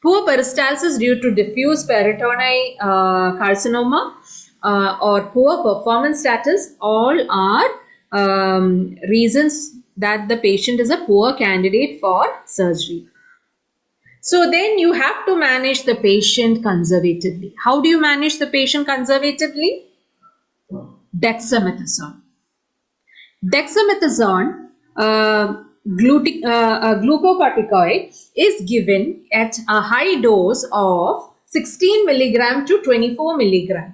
Poor peristalsis due to diffuse peritoneal carcinoma or poor performance status, all are reasons that the patient is a poor candidate for surgery. So then you have to manage the patient conservatively. How do you manage the patient conservatively? Dexamethasone. Dexamethasone, glucocorticoid, is given at a high dose of 16 milligram to 24 milligram.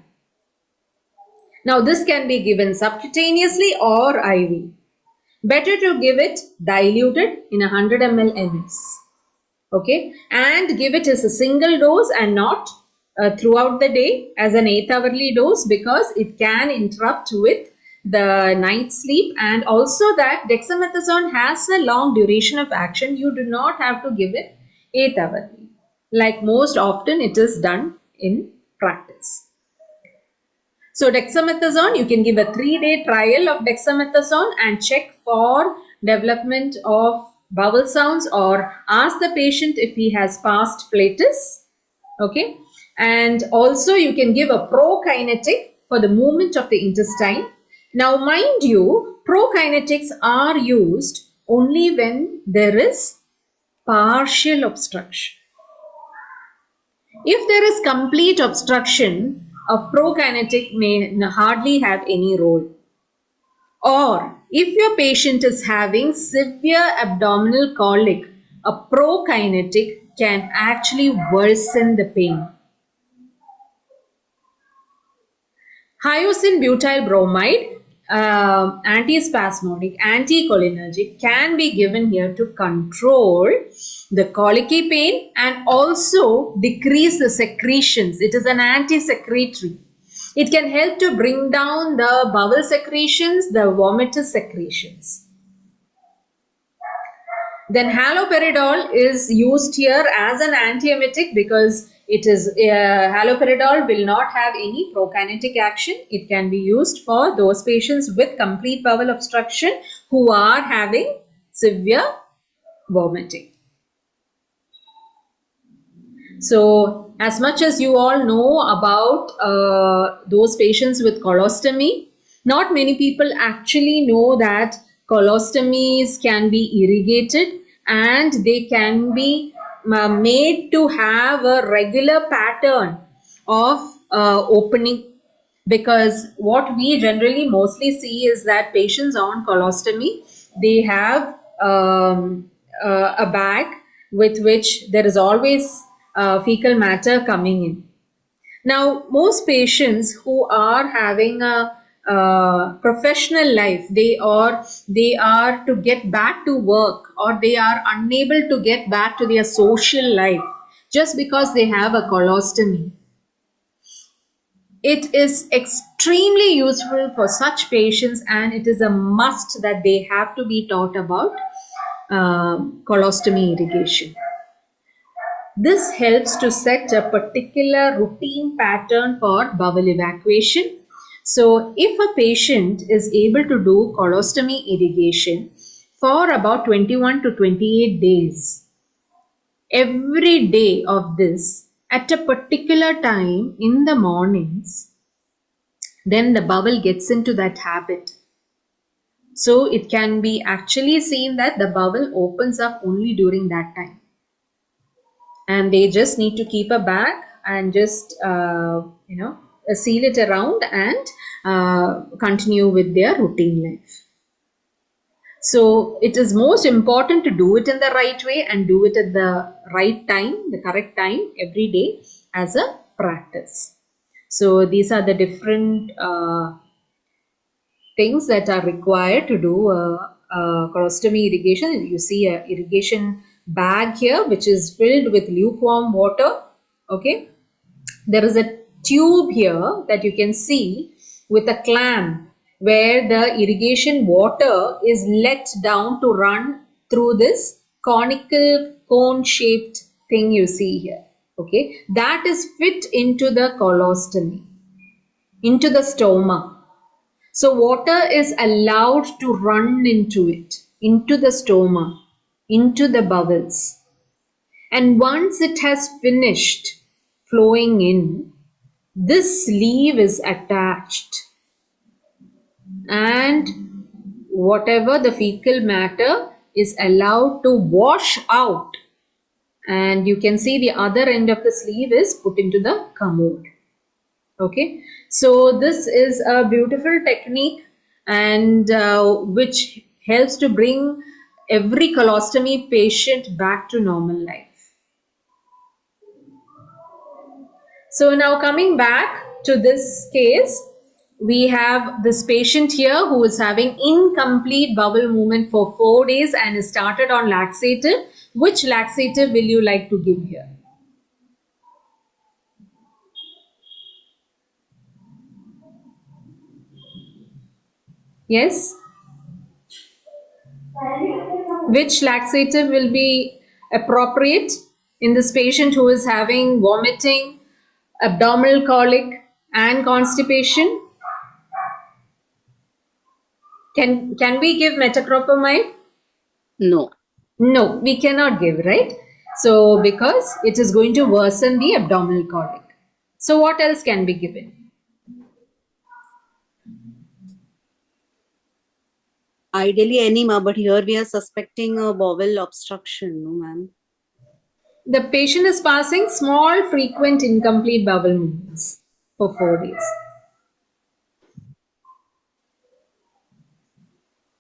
Now this can be given subcutaneously or IV. Better to give it diluted in 100 ml NS. Okay, and give it as a single dose and not throughout the day as an 8-hourly dose, because it can interrupt with the night sleep, and also that dexamethasone has a long duration of action. You do not have to give it 8-hourly like most often it is done in practice. So dexamethasone, you can give a 3-day trial of dexamethasone and check for development of bowel sounds, or ask the patient if he has past flatus. Okay, and also you can give a prokinetic for the movement of the intestine. Now mind you, prokinetics are used only when there is partial obstruction. If there is complete obstruction, a prokinetic may hardly have any role. Or if your patient is having severe abdominal colic, a prokinetic can actually worsen the pain. Hyoscine butyl bromide, antispasmodic, anticholinergic, can be given here to control the colicky pain and also decrease the secretions. It is an anti-secretory. It can help to bring down the bowel secretions, the vomitous secretions. Then haloperidol is used here as an antiemetic because it is haloperidol will not have any prokinetic action. It can be used for those patients with complete bowel obstruction who are having severe vomiting. So as much as you all know about those patients with colostomy, not many people actually know that colostomies can be irrigated and they can be made to have a regular pattern of opening, because what we generally mostly see is that patients on colostomy, they have a bag with which there is always fecal matter coming in. Now, most patients who are having a professional life, they are to get back to work, or they are unable to get back to their social life just because they have a colostomy. It is extremely useful for such patients, and it is a must that they have to be taught about colostomy irrigation. This helps to set a particular routine pattern for bowel evacuation. So if a patient is able to do colostomy irrigation for about 21 to 28 days, every day of this at a particular time in the mornings, then the bowel gets into that habit. So it can be actually seen that the bowel opens up only during that time. And they just need to keep a bag and just seal it around and continue with their routine life. So it is most important to do it in the right way and do it at the right time, the correct time every day as a practice. So these are the different things that are required to do colostomy irrigation. You see a irrigation bag here which is filled with lukewarm water. Okay, there is a tube here that you can see with a clamp where the irrigation water is let down to run through this conical cone shaped thing you see here. Okay, that is fit into the colostomy, into the stoma. So water is allowed to run into it, into the stoma, into the bowels. And once it has finished flowing in, this sleeve is attached. And whatever the fecal matter is allowed to wash out. And you can see the other end of the sleeve is put into the commode. Okay, so this is a beautiful technique, and which helps to bring every colostomy patient back to normal life. So now coming back to this case, we have this patient here who is having incomplete bowel movement for 4 days and is started on laxative. Which laxative will you like to give here? Yes? Which laxative will be appropriate in this patient who is having vomiting, abdominal colic and constipation? Can we give metoclopramide? No. No, we cannot give, right? So because it is going to worsen the abdominal colic. So what else can be given? Ideally enema, but here we are suspecting a bowel obstruction, no ma'am. The patient is passing small, frequent, incomplete bowel movements for 4 days.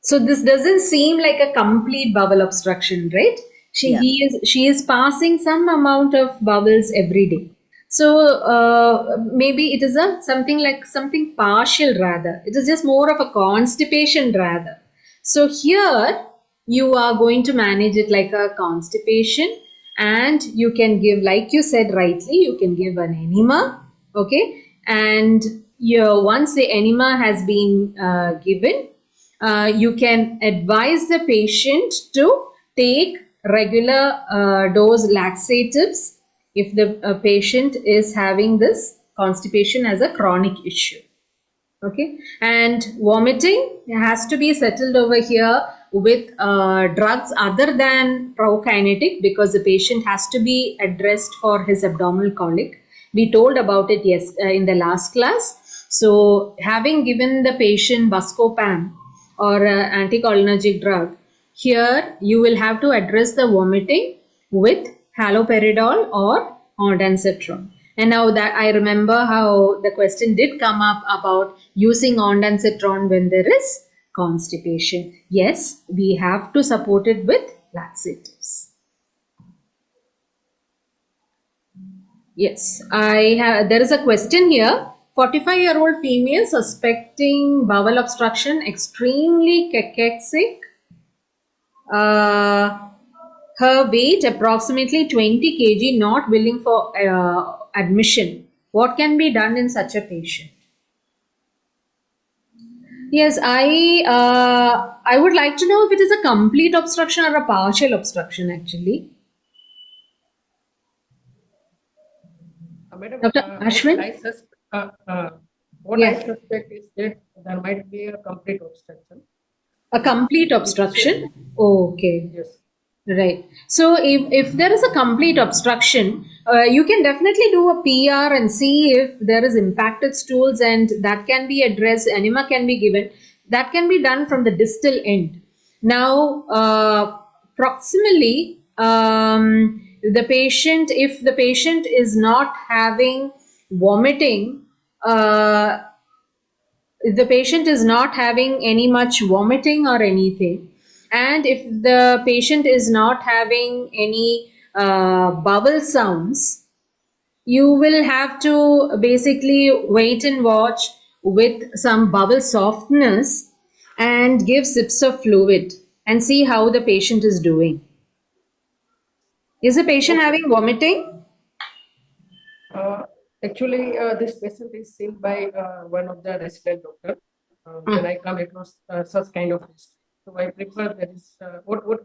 So this doesn't seem like a complete bowel obstruction, right? She is passing some amount of bowels every day. So maybe it is something partial rather. It is just more of a constipation rather. So here you are going to manage it like a constipation, and you can give, like you said rightly, you can give an enema. Okay, and once the enema has been given, you can advise the patient to take regular dose laxatives if the patient is having this constipation as a chronic issue. Okay, and vomiting has to be settled over here with drugs other than prokinetic, because the patient has to be addressed for his abdominal colic. We told about it in the last class. So having given the patient Buscopan or anticholinergic drug, here you will have to address the vomiting with haloperidol or ondansetron. And now that I remember how the question did come up about using ondansetron when there is constipation. Yes, we have to support it with laxatives. Yes, there is a question here. 45-year-old female suspecting bowel obstruction, extremely cachexic. Her weight approximately 20 kg, not willing for admission. What can be done in such a patient? Yes, I would like to know if it is a complete obstruction or a partial obstruction actually. Madam, Dr. Ashwin? What Yeah. I suspect is that there might be a complete obstruction. A complete obstruction? Okay. Yes. Right. So if there is a complete obstruction, you can definitely do a PR and see if there is impacted stools, and that can be addressed. Enema can be given. That can be done from the distal end. Now, proximally, the patient, if the patient is not having vomiting, if the patient is not having any much vomiting or anything, and if the patient is not having any bowel sounds, you will have to basically wait and watch with some bowel softness and give sips of fluid and see how the patient is doing. Is the patient having vomiting? Actually, this patient is seen by one of the resident doctor. When I come across such kind of list, so I prefer there is what we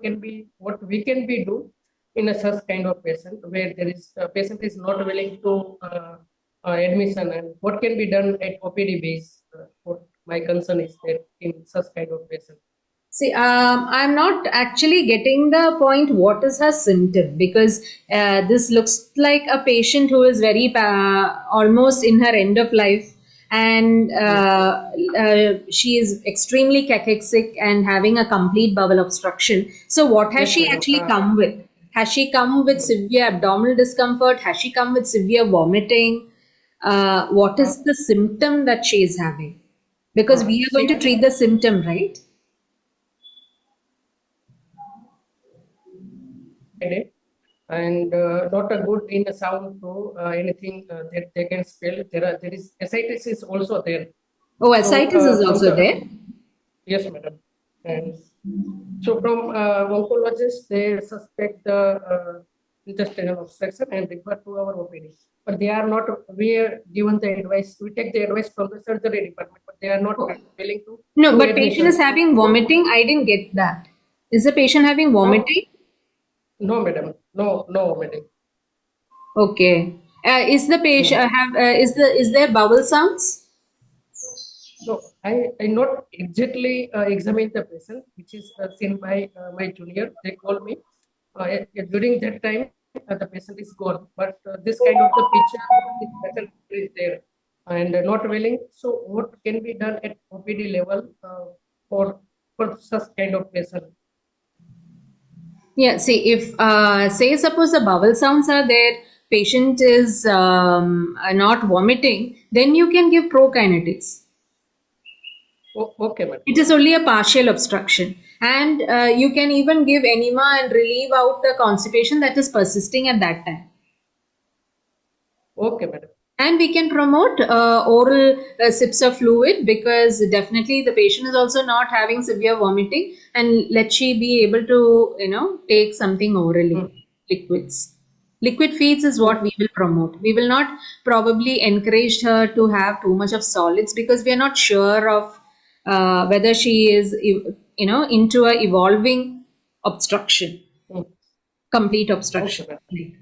can be do in a such kind of patient where there is patient is not willing to admission, and what can be done at OPD base. What my concern is that in such kind of patient. See, I'm not actually getting the point. What is her symptom? Because this looks like a patient who is very almost in her end of life, and she is extremely cachexic and having a complete bowel obstruction. So, what has Yes, she madam. actually come with? Has she come with severe abdominal discomfort? Has she come with severe vomiting? What is the symptom that she is having? Because we are going to treat the symptom, right? And not a good in the sound to anything that they can spell. There is ascites is also there. Oh, So, ascites is from also the- there. Yes, madam. And so from oncologists, they suspect the intestinal obstruction and refer to our OPD. But they are not, we are given the advice, we take the advice from the surgery department, but they are not willing to. No, do but patient is admission. having vomiting. I didn't get that. Is the patient having vomiting? No, madam. No, madam. Okay. Is the patient is there bowel sounds? No, I not exactly examine the patient, which is seen by my junior. They call me during that time. The patient is gone, but this kind of the picture is patient is there and not willing. So, what can be done at OPD level for such kind of patient? Yeah. See, if say suppose the bowel sounds are there, patient is not vomiting, then you can give prokinetics. Okay, madam. It is only a partial obstruction, and you can even give enema and relieve out the constipation that is persisting at that time. Okay, madam. And we can promote oral sips of fluid, because definitely the patient is also not having severe vomiting, and let she be able to take something orally, liquids. Liquid feeds is what we will promote. We will not probably encourage her to have too much of solids, because we are not sure of whether she is into a evolving obstruction, complete obstruction. Okay, madam.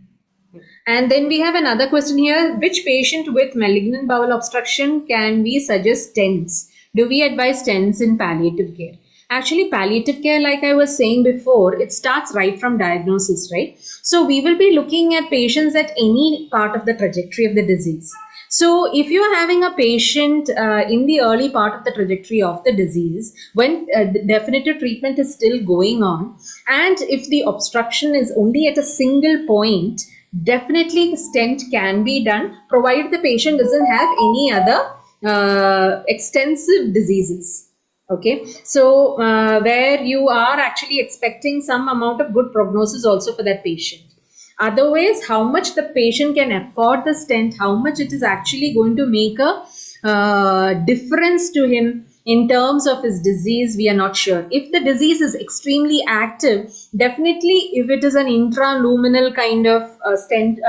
And then we have another question here. Which patient with malignant bowel obstruction can we suggest stents? Do we advise stents in palliative care? Actually, palliative care, like I was saying before, it starts right from diagnosis, right? So we will be looking at patients at any part of the trajectory of the disease. So if you are having a patient in the early part of the trajectory of the disease, when the definitive treatment is still going on, and if the obstruction is only at a single point, definitely the stent can be done, provided the patient doesn't have any other extensive diseases. Okay, so where you are actually expecting some amount of good prognosis also for that patient. Otherwise, how much the patient can afford the stent, how much it is actually going to make a difference to him in terms of his disease, we are not sure. If the disease is extremely active, definitely if it is an intraluminal kind of stent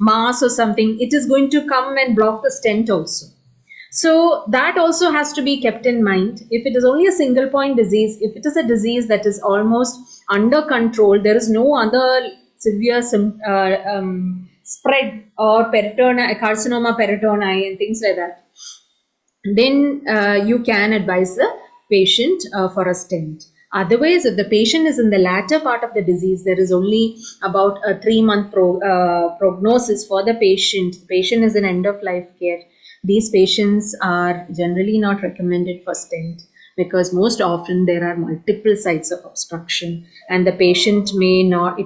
mass or something, it is going to come and block the stent also. So that also has to be kept in mind. If it is only a single point disease, if it is a disease that is almost under control, there is no other severe spread or carcinoma peritoni and things like that, then you can advise the patient for a stent. Otherwise, if the patient is in the latter part of the disease, there is only about a 3-month prognosis for the patient. The patient is in end of life care. These patients are generally not recommended for stent because most often there are multiple sites of obstruction and the patient may not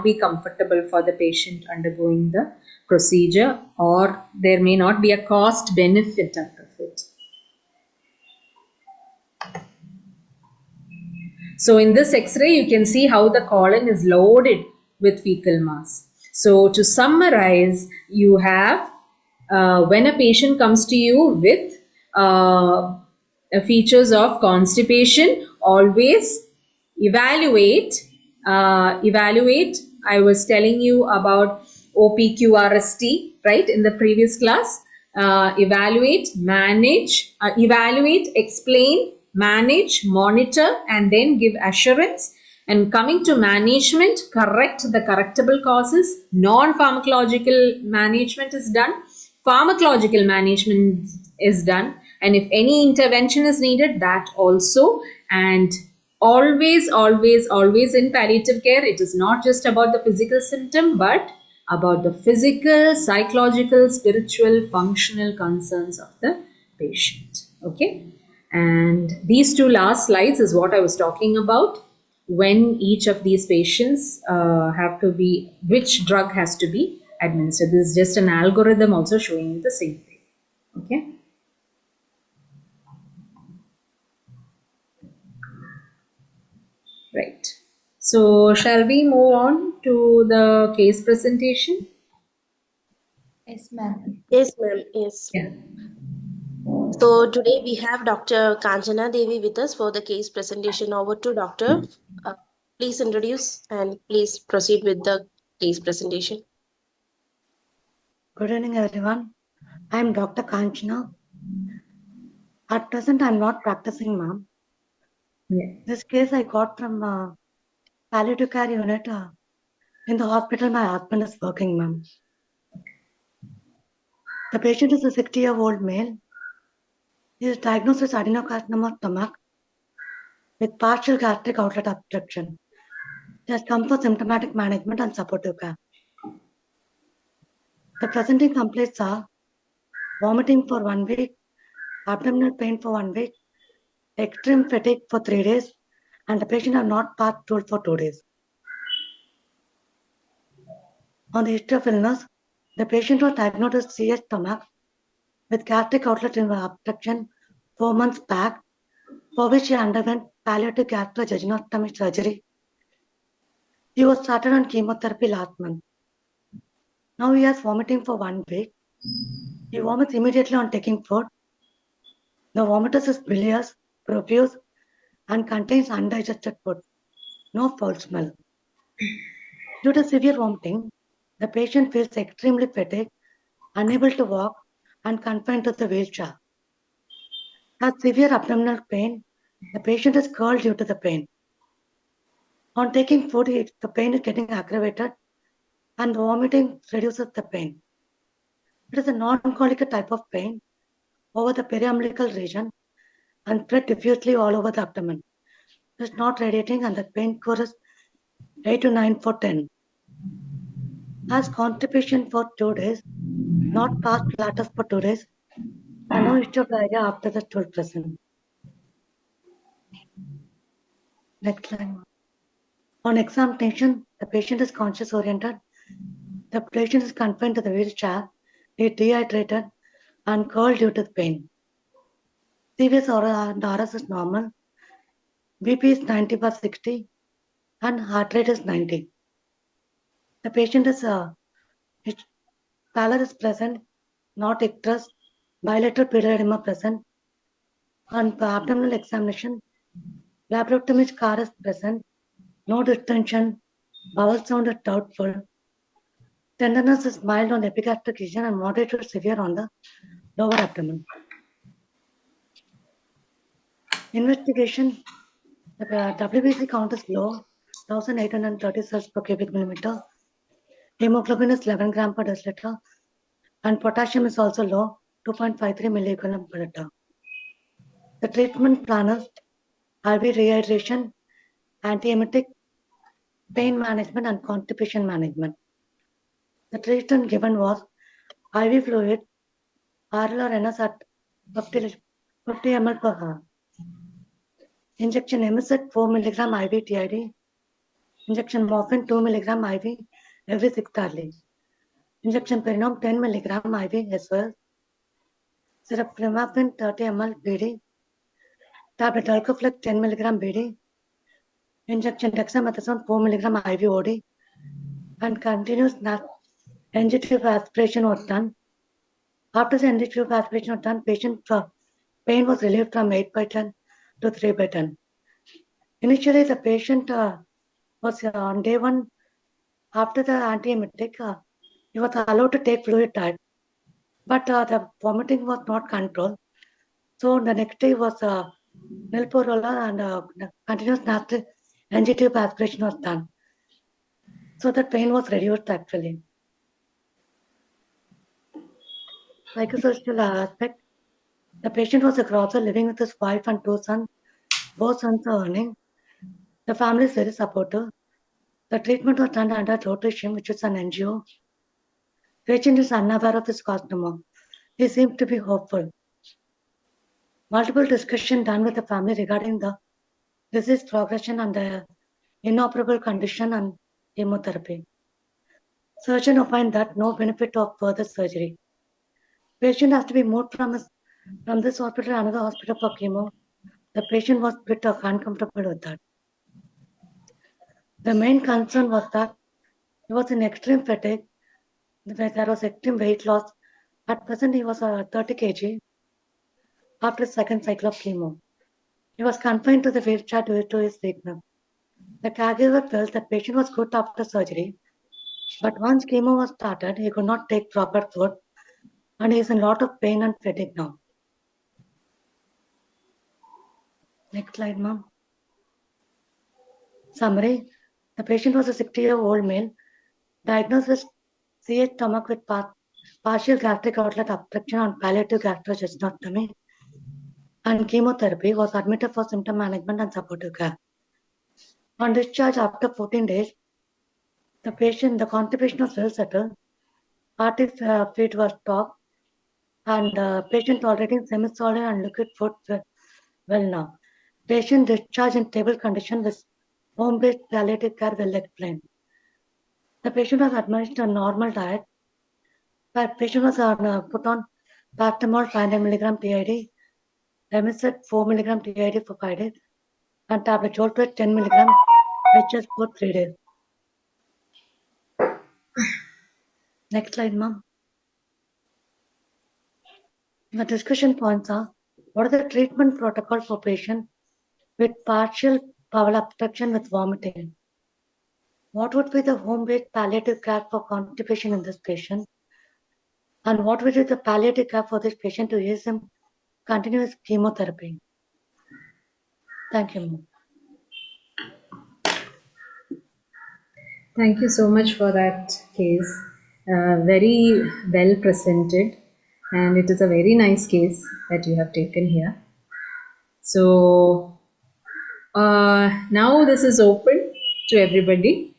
be comfortable for the patient undergoing the procedure, or there may not be a cost benefit out of it. So in this X-ray, you can see how the colon is loaded with fecal mass. So to summarize, you have when a patient comes to you with features of constipation, always evaluate. I was telling you about OPQRST, right, in the previous class. Evaluate, manage, explain, manage, monitor, and then give assurance. And coming to management, correct the correctable causes. Non-pharmacological management is done. Pharmacological management is done. And if any intervention is needed, that also. And always in palliative care, it is not just about the physical symptom, but about the physical, psychological, spiritual, functional concerns of the patient. Okay. And these two last slides is what I was talking about. When each of these patients which drug has to be administered. This is just an algorithm also showing you the same thing. Okay. Right. So shall we move on to the case presentation? Yes, ma'am. Yes, ma'am. Yes. Yeah. So today we have Dr. Kanchana Devi with us for the case presentation. Over to Doctor. Please introduce and please proceed with the case presentation. Good evening, everyone. I am Dr. Kanchana. At present, I am not practicing, ma'am. Yeah. This case I got from palliative care unit in the hospital my husband is working, ma'am. The patient is a 60-year-old male. He is diagnosed with adenocarcinoma of stomach with partial gastric outlet obstruction. He has come for symptomatic management and supportive care. The presenting complaints are vomiting for 1 week, abdominal pain for 1 week, extreme fatigue for 3 days, and the patient have not passed stool for 2 days. On the history of illness, the patient was diagnosed with CS stomach with gastric outlet obstruction 4 months back, for which he underwent palliative gastrojejunostomy surgery. He was started on chemotherapy last month. Now he has vomiting for 1 week. He vomits immediately on taking food. The vomitus is bilious, profuse, and contains undigested food. No foul smell. Due to severe vomiting, the patient feels extremely fatigued, unable to walk, and confined to the wheelchair. Has severe abdominal pain. The patient is curled due to the pain. On taking food, the pain is getting aggravated, and vomiting reduces the pain. It is a non-colic type of pain over the periumbilical region and spread diffusely all over the abdomen. It's not radiating and the pain score is 8 to 9 for 10. Has constipation for 2 days, not past flatus for 2 days, and no history of diarrhea after the stool present. Next slide. On examination, the patient is conscious oriented. The patient is confined to the wheelchair, is dehydrated and cold due to the pain. CVS and RS is normal. BP is 90/60 and heart rate is 90. The patient is pallor is present, not icterus, bilateral period edema present. On abdominal examination, laparotomy scar is present, no distension, bowel sound is doubtful. Tenderness is mild on the epigastric region and moderate to severe on the lower abdomen. Investigation, the WBC count is low, 1830 cells per cubic millimeter. Hemoglobin is 11 gram per deciliter and potassium is also low, 2.53 milliequivalent per liter. The treatment plan is IV rehydration, antiemetic, pain management and constipation management. The treatment given was IV fluid, RL or NS at 50 ml per hour. Injection Emisset 4 milligram IV TID. Injection morphine 2 milligram IV every 6 hourly. Injection perinom 10 milligram IV as well. Syrup Primapin 30 ml BD. Tablet Alcoflex 10 milligram BD. Injection dexamethasone 4 milligram IV OD. And continuous NG tube aspiration was done. After the NG tube aspiration was done, patient pain was relieved from 8/10 to 3/10. Initially, the patient was on day 1 after the antiemetic. He was allowed to take fluid diet, but the vomiting was not controlled. So the next day was Nilporola and continuous NG tube aspiration was done. So the pain was reduced actually. Psychosocial aspect. The patient was a grosser living with his wife and 2 sons. Both sons are earning. The family is very supportive. The treatment was done under Rotary, which is an NGO. Patient is unaware of his carcinoma. He seems to be hopeful. Multiple discussion done with the family regarding the disease progression and the inoperable condition and chemotherapy. Surgeon opined that no benefit of further surgery. Patient has to be moved from this hospital to another hospital for chemo. The patient was a bit uncomfortable with that. The main concern was that he was in extreme fatigue. There was extreme weight loss. At present, he was 30 kg after the second cycle of chemo. He was confined to the wheelchair due to his weakness. The caregiver felt the patient was good after surgery, but once chemo was started, he could not take proper food and he is in a lot of pain and fatigue now. Next slide, ma'am. Summary. The patient was a 60-year-old male diagnosed with CH stomach with partial gastric outlet obstruction on palliative gastrojejunotomy and chemotherapy, was admitted for symptom management and supportive care. On discharge after 14 days, the constipation was well settled. Hearty feet were stopped and patient tolerating semi-solid and liquid food well now. Patient discharged in stable condition with home-based palliative care well explained. The patient was administered a normal diet. The patient was put on paracetamol 500 mg TID, Emisset 4 mg TID for 5 days, and tablet Jolpret 10 mg HS for 3 days. Next slide, ma'am. The discussion points are: what is the treatment protocol for patient with partial bowel obstruction with vomiting? What would be the home-based palliative care for constipation in this patient? And what would be the palliative care for this patient to use him continuous chemotherapy? Thank you, ma'am. Thank you so much for that case. Very well presented, and it is a very nice case that you have taken here. So now this is open to everybody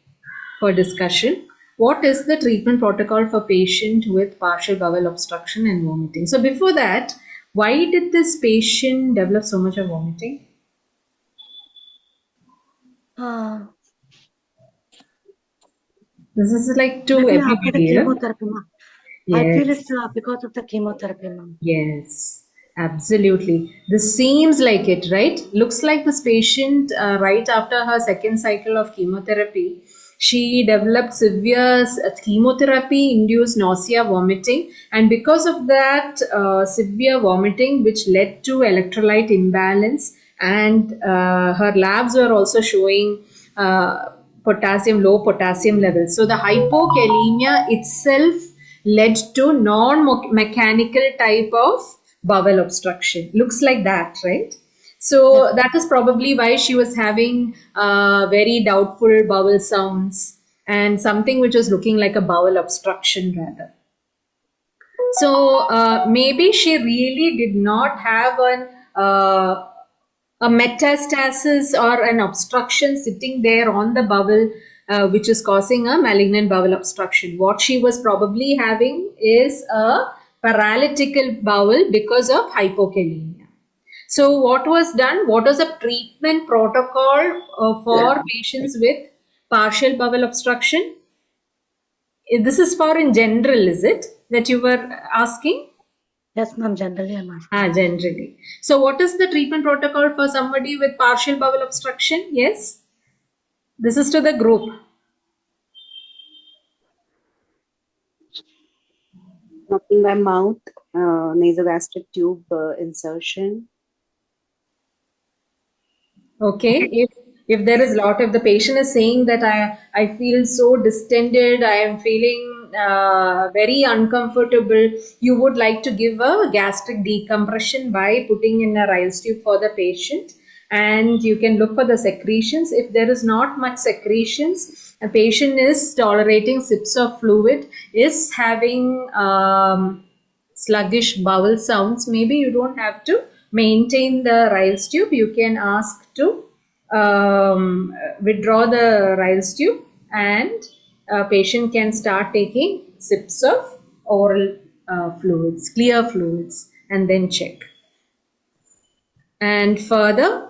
for discussion. What is the treatment protocol for patient with partial bowel obstruction and vomiting? So before that, why did this patient develop so much of vomiting? Uh, This is like to maybe after the everybody, yeah? chemotherapy, ma'am. I feel Yes. it's because of the chemotherapy, ma'am. Yes, absolutely. This seems like it, right? Looks like this patient, right after her second cycle of chemotherapy, she developed severe chemotherapy-induced nausea, vomiting, and because of that severe vomiting, which led to electrolyte imbalance, and her labs were also showing low potassium levels. So the hypokalemia itself led to non-mechanical type of bowel obstruction. Looks like that, right? So Yes. that is probably why she was having very doubtful bowel sounds and something which was looking like a bowel obstruction rather. So maybe she really did not have a metastasis or an obstruction sitting there on the bowel, which is causing a malignant bowel obstruction. What she was probably having is a paralytical bowel because of hypokalemia. So what was done? What was a treatment protocol for patients with partial bowel obstruction? This is for in general, is it, that you were asking? Yes, ma'am. Generally, I'm asking. Generally. So what is the treatment protocol for somebody with partial bowel obstruction? Yes. This is to the group. Knocking by mouth, nasogastric tube insertion. Okay. If there is lot, if the patient is saying that I feel so distended, I am feeling very uncomfortable, you would like to give a gastric decompression by putting in a Ryle's tube for the patient, and you can look for the secretions. If there is not much secretions, a patient is tolerating sips of fluid, is having sluggish bowel sounds, maybe you don't have to maintain the Ryle's tube. You can ask to withdraw the Ryle's tube, and a patient can start taking sips of oral fluids, clear fluids, and then check. And further,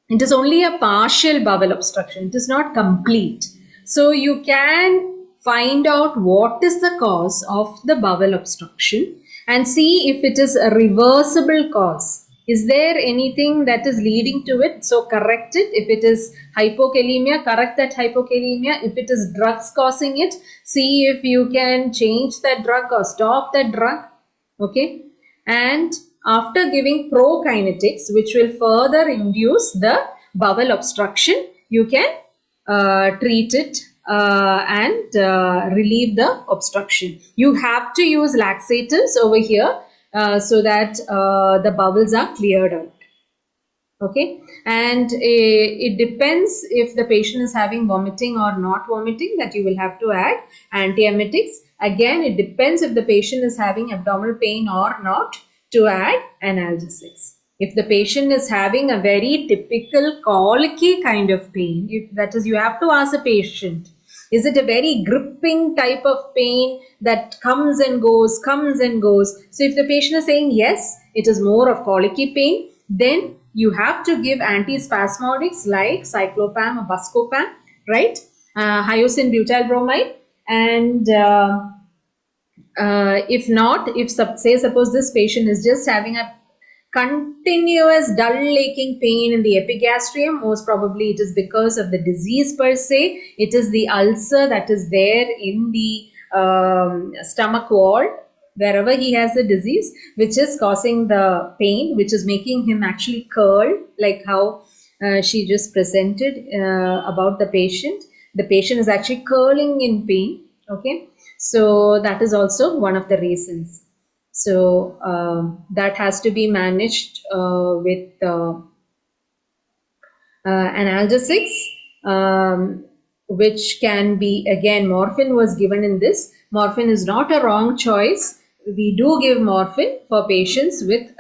it is only a partial bowel obstruction. It is not complete. So you can find out what is the cause of the bowel obstruction and see if it is a reversible cause. Is there anything that is leading to it? So correct it. If it is hypokalemia, correct that hypokalemia. If it is drugs causing it, see if you can change that drug or stop that drug. Okay. And after giving prokinetics, which will further induce the bowel obstruction, you can treat it and relieve the obstruction. You have to use laxatives over here so that the bowels are cleared out. Okay, and it depends if the patient is having vomiting or not vomiting, that you will have to add antiemetics. Again, it depends if the patient is having abdominal pain or not, to add analgesics. If the patient is having a very typical colicky kind of pain, that is, you have to ask the patient, is it a very gripping type of pain that comes and goes, comes and goes? So if the patient is saying yes, it is more of colicky pain, then you have to give antispasmodics like cyclopam or buscopan, right? Hyoscine butyl bromide. And if not, if say suppose this patient is just having a continuous dull aching pain in the epigastrium, most probably it is because of the disease per se. It is the ulcer that is there in the stomach wall, wherever he has the disease, which is causing the pain, which is making him actually curl, like how she just presented about the patient. The patient is actually curling in pain. Okay, so that is also one of the reasons. So that has to be managed with analgesics, which can be, again, morphine was given in this. Morphine is not a wrong choice. we do give morphine for patients with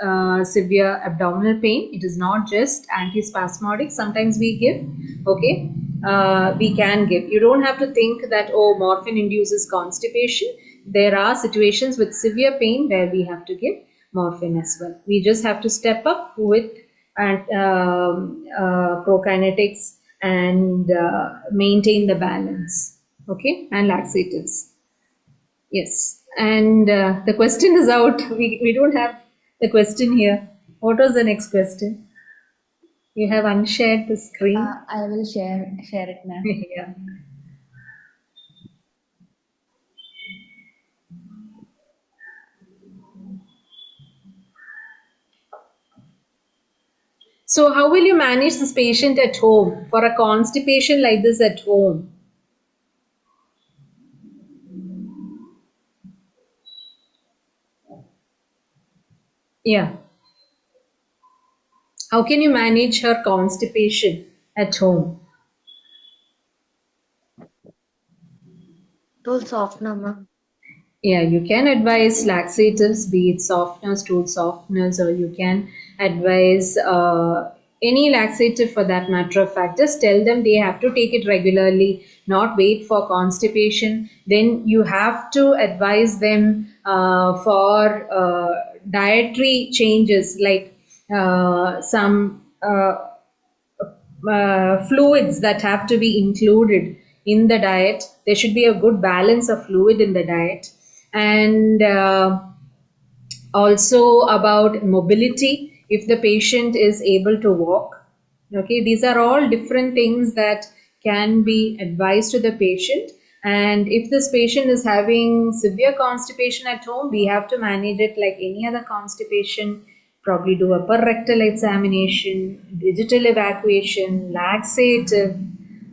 severe abdominal pain. It is not just antispasmodic. Sometimes we give, okay, we can give. You don't have to think that, oh, morphine induces constipation. There are situations with severe pain where we have to give morphine as well. We just have to step up with prokinetics and maintain the balance, okay, and laxatives. Yes, and the question is out. We don't have the question here. What was the next question? You have unshared the screen. I will share it, ma'am. Yeah. So how will you manage this patient at home for a constipation like this at home? Yeah. How can you manage her constipation at home? Stool softener, ma'am. Yeah, you can advise laxatives, be it softeners, stool softeners, or you can advise any laxative for that matter of fact. Just tell them they have to take it regularly, not wait for constipation. Then you have to advise them for dietary changes like some fluids that have to be included in the diet. There should be a good balance of fluid in the diet. And also about mobility, if the patient is able to walk. Okay, these are all different things that can be advised to the patient. And if this patient is having severe constipation at home, we have to manage it like any other constipation. Probably do upper rectal examination, digital evacuation, laxative.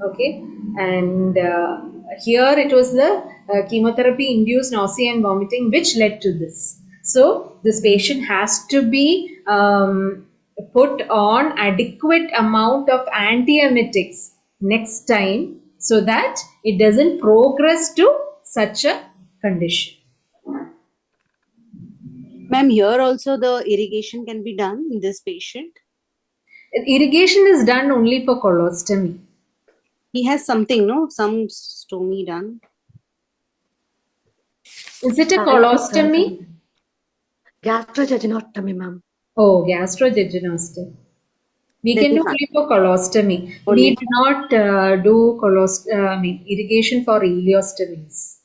Okay, and here it was the chemotherapy induced nausea and vomiting which led to this. So this patient has to be put on adequate amount of antiemetics next time so that it doesn't progress to such a condition. Ma'am, here also the irrigation can be done in this patient. Irrigation is done only for colostomy. He has something, no? Some stomy done. Is it a colostomy? Gastrojejunectomy, ma'am. Oh, gastrojejunectomy. We That can is do fine. only for colostomy. Only We do not do irrigation for ileostomies.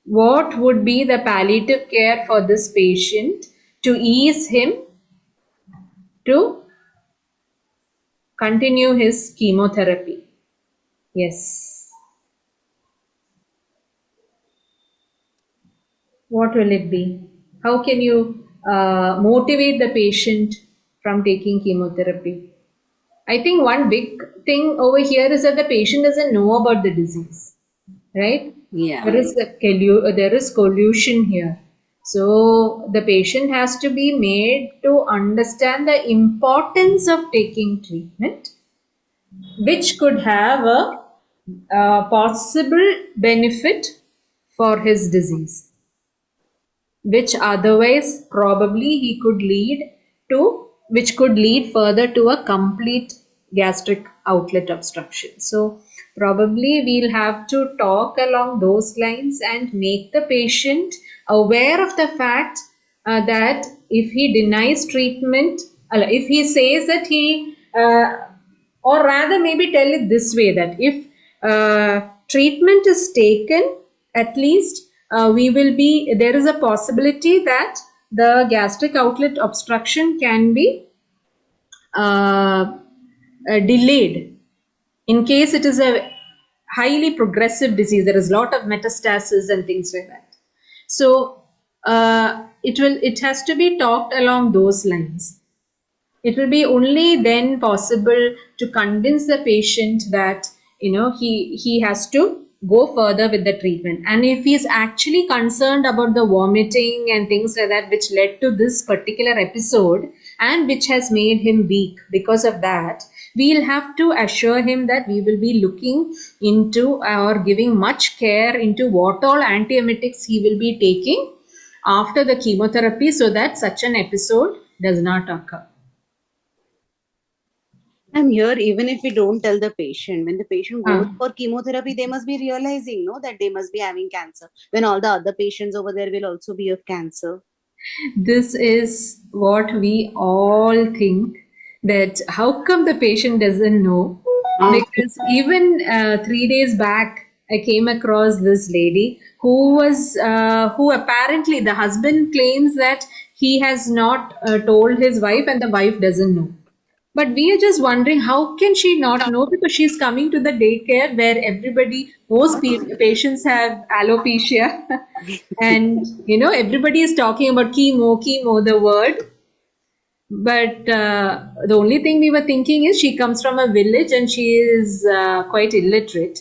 What would be the palliative care for this patient to ease him to continue his chemotherapy? Yes. What will it be? How can you motivate the patient from taking chemotherapy? I think one big thing over here is that the patient doesn't know about the disease, right? Yeah. There is collusion here. So the patient has to be made to understand the importance of taking treatment, which could have a possible benefit for his disease, which otherwise probably which could lead further to a complete gastric outlet obstruction. So probably we'll have to talk along those lines and make the patient aware of the fact that if he denies treatment, if he says that or rather maybe tell it this way, that if treatment is taken, at least there is a possibility that the gastric outlet obstruction can be delayed. In case it is a highly progressive disease, there is a lot of metastasis and things like that. So it has to be talked along those lines. It will be only then possible to convince the patient that he has to go further with the treatment. And if he is actually concerned about the vomiting and things like that which led to this particular episode and which has made him weak because of that, we'll have to assure him that we will be looking into or giving much care into what all antiemetics he will be taking after the chemotherapy so that such an episode does not occur. I'm here, even if we don't tell the patient, when the patient goes Ah. for chemotherapy, they must be realizing, no, that they must be having cancer. When all the other patients over there will also be of cancer. This is what we all think, that how come the patient doesn't know? Because even 3 days back, I came across this lady who apparently the husband claims that he has not told his wife and the wife doesn't know. But we are just wondering how can she not know, because she's coming to the daycare where most patients have alopecia, and everybody is talking about chemo, the word. But the only thing we were thinking is she comes from a village and she is quite illiterate.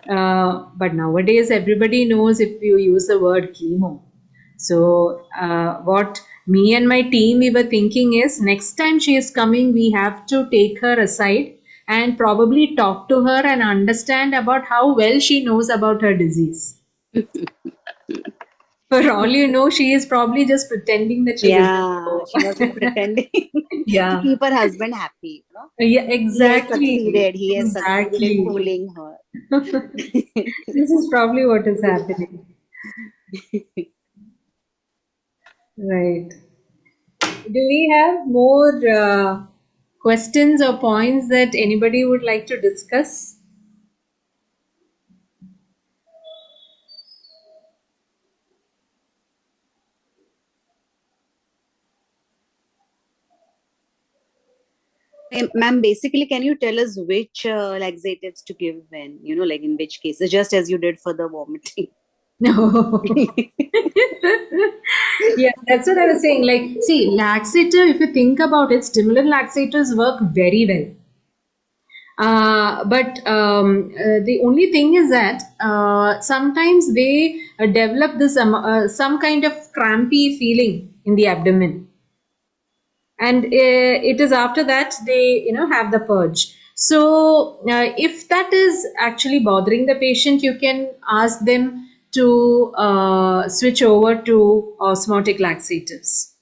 But nowadays everybody knows if you use the word chemo. So what me and my team we were thinking is, next time she is coming, we have to take her aside and probably talk to her and understand about how well she knows about her disease. For all you know, she is probably just pretending that she doesn't Yeah, know. she must be pretending to Yeah. keep her husband happy. No? Yeah, He has exactly. succeeded. He has succeeded in Exactly. fooling her. This is probably what is happening. Right. Do we have more questions or points that anybody would like to discuss? Ma'am, basically, can you tell us which laxatives to give when, like in which cases, just as you did for the vomiting? No. Yeah, that's what I was saying. Like, see, laxative, if you think about it, stimulant laxatives work very well. But the only thing is that sometimes they develop this some kind of crampy feeling in the abdomen, and it is after that they have the purge. So if that is actually bothering the patient, you can ask them to switch over to osmotic laxatives.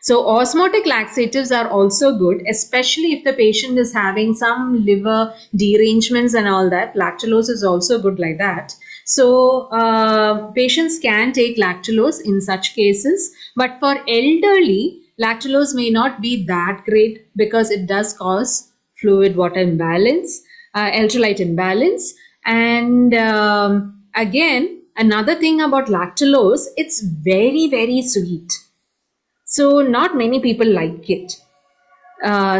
So osmotic laxatives are also good, especially if the patient is having some liver derangements and all that. Lactulose is also good like that. So patients can take lactulose in such cases, but for elderly, lactulose may not be that great because it does cause fluid water imbalance, electrolyte imbalance. And again, another thing about lactulose, it's very, very sweet. So not many people like it.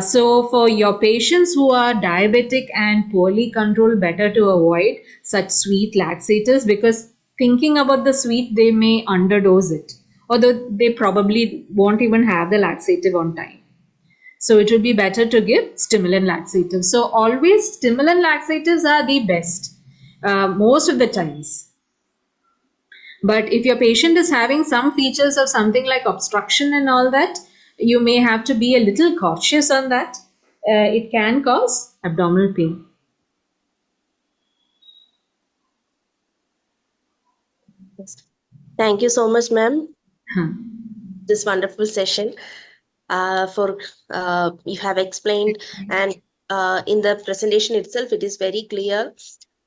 So for your patients who are diabetic and poorly controlled, better to avoid such sweet laxatives, because thinking about the sweet, they may underdose it, although they probably won't even have the laxative on time. So it would be better to give stimulant laxatives. So always stimulant laxatives are the best most of the times. But if your patient is having some features of something like obstruction and all that, you may have to be a little cautious on that. It can cause abdominal pain. Thank you so much, ma'am. Huh. This wonderful session. You have explained, and in the presentation itself, it is very clear.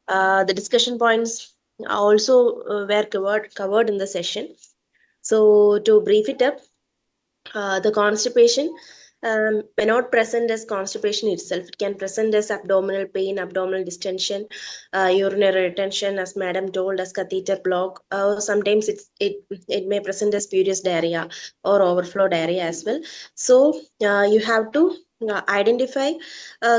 The discussion points also were covered in the session. So to brief it up, the constipation may not present as constipation itself. It can present as abdominal pain, abdominal distension, urinary retention, as madam told, as catheter block. Sometimes it may present as spurious diarrhea or overflow diarrhea as well. So you have to identify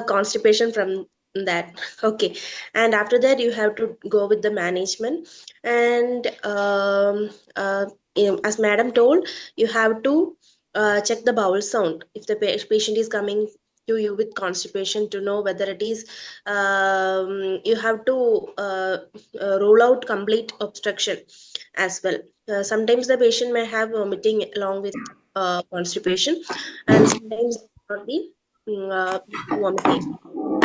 constipation from that. Okay, and after that you have to go with the management. And as madam told, you have to check the bowel sound if the patient is coming to you with constipation, to know whether it is you have to rule out complete obstruction as well. Sometimes the patient may have vomiting along with constipation, and sometimes not be vomiting. So,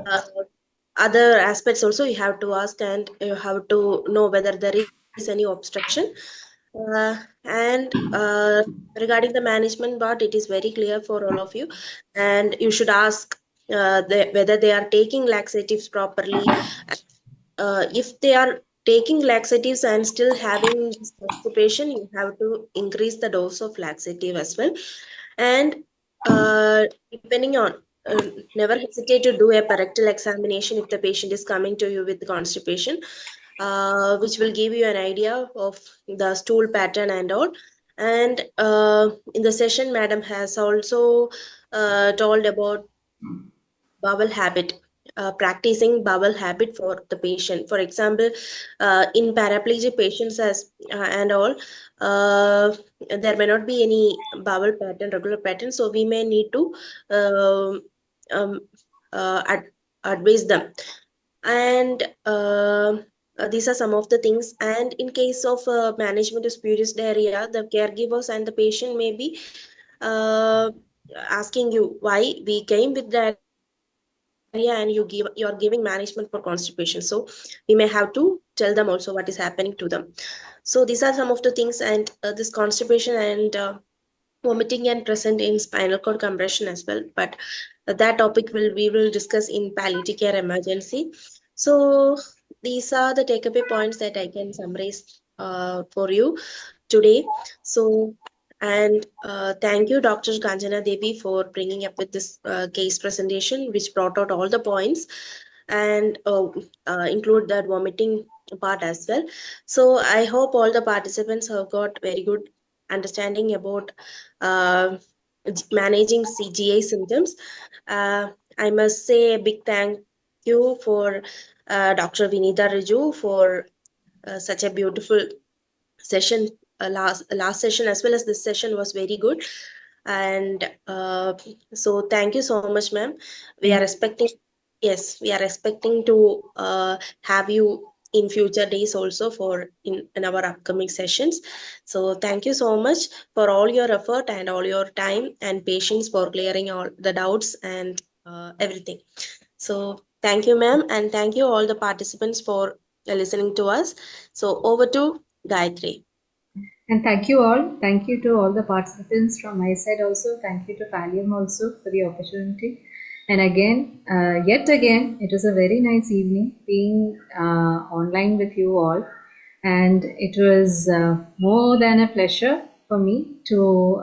uh, other aspects also you have to ask, and you have to know whether there is any obstruction. And regarding the management part, it is very clear for all of you, and you should ask whether they are taking laxatives properly. If they are taking laxatives and still having this constipation, you have to increase the dose of laxative as well. And depending on, never hesitate to do a parectal examination if the patient is coming to you with constipation, which will give you an idea of the stool pattern and all. And in the session, madam has also told about bowel habit, practicing bowel habit for the patient. For example, in paraplegic patients and all, there may not be any bowel pattern, regular pattern, so we may need to um, um, advise them. And these are some of the things. And in case of management of spurious diarrhea, the caregivers and the patient may be asking you why we came with that and you're giving management for constipation. So we may have to tell them also what is happening to them. So these are some of the things. And this constipation and vomiting and present in spinal cord compression as well, but that topic we will discuss in palliative care emergency. So these are the takeaway points that I can summarize for you today. So, and thank you, Dr. Kanjana Devi, for bringing up with this case presentation, which brought out all the points and include that vomiting part as well. So I hope all the participants have got very good understanding about managing CGA symptoms. I must say a big thank you for Dr. Vinita Raju for such a beautiful session. Last session as well as this session was very good. And so thank you so much, ma'am. We are expecting, yes, we are expecting to have you in future days also for in our upcoming sessions. So thank you so much for all your effort and all your time and patience for clearing all the doubts and everything. So thank you, ma'am, and thank you all the participants for listening to us. So over to Gayatri. And thank you all. Thank you to all the participants from my side also. Thank you to Pallium also for the opportunity. And again, yet again, it was a very nice evening being online with you all. And it was more than a pleasure for me to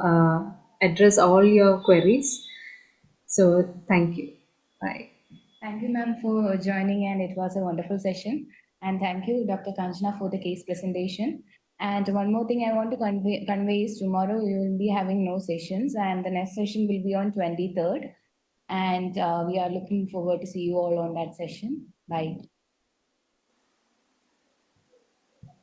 address all your queries. So thank you. Bye. Thank you, ma'am, for joining, and it was a wonderful session. And thank you, Dr. Kanjana, for the case presentation. And one more thing I want to convey is tomorrow we will be having no sessions, and the next session will be on 23rd. And we are looking forward to see you all on that session. Bye.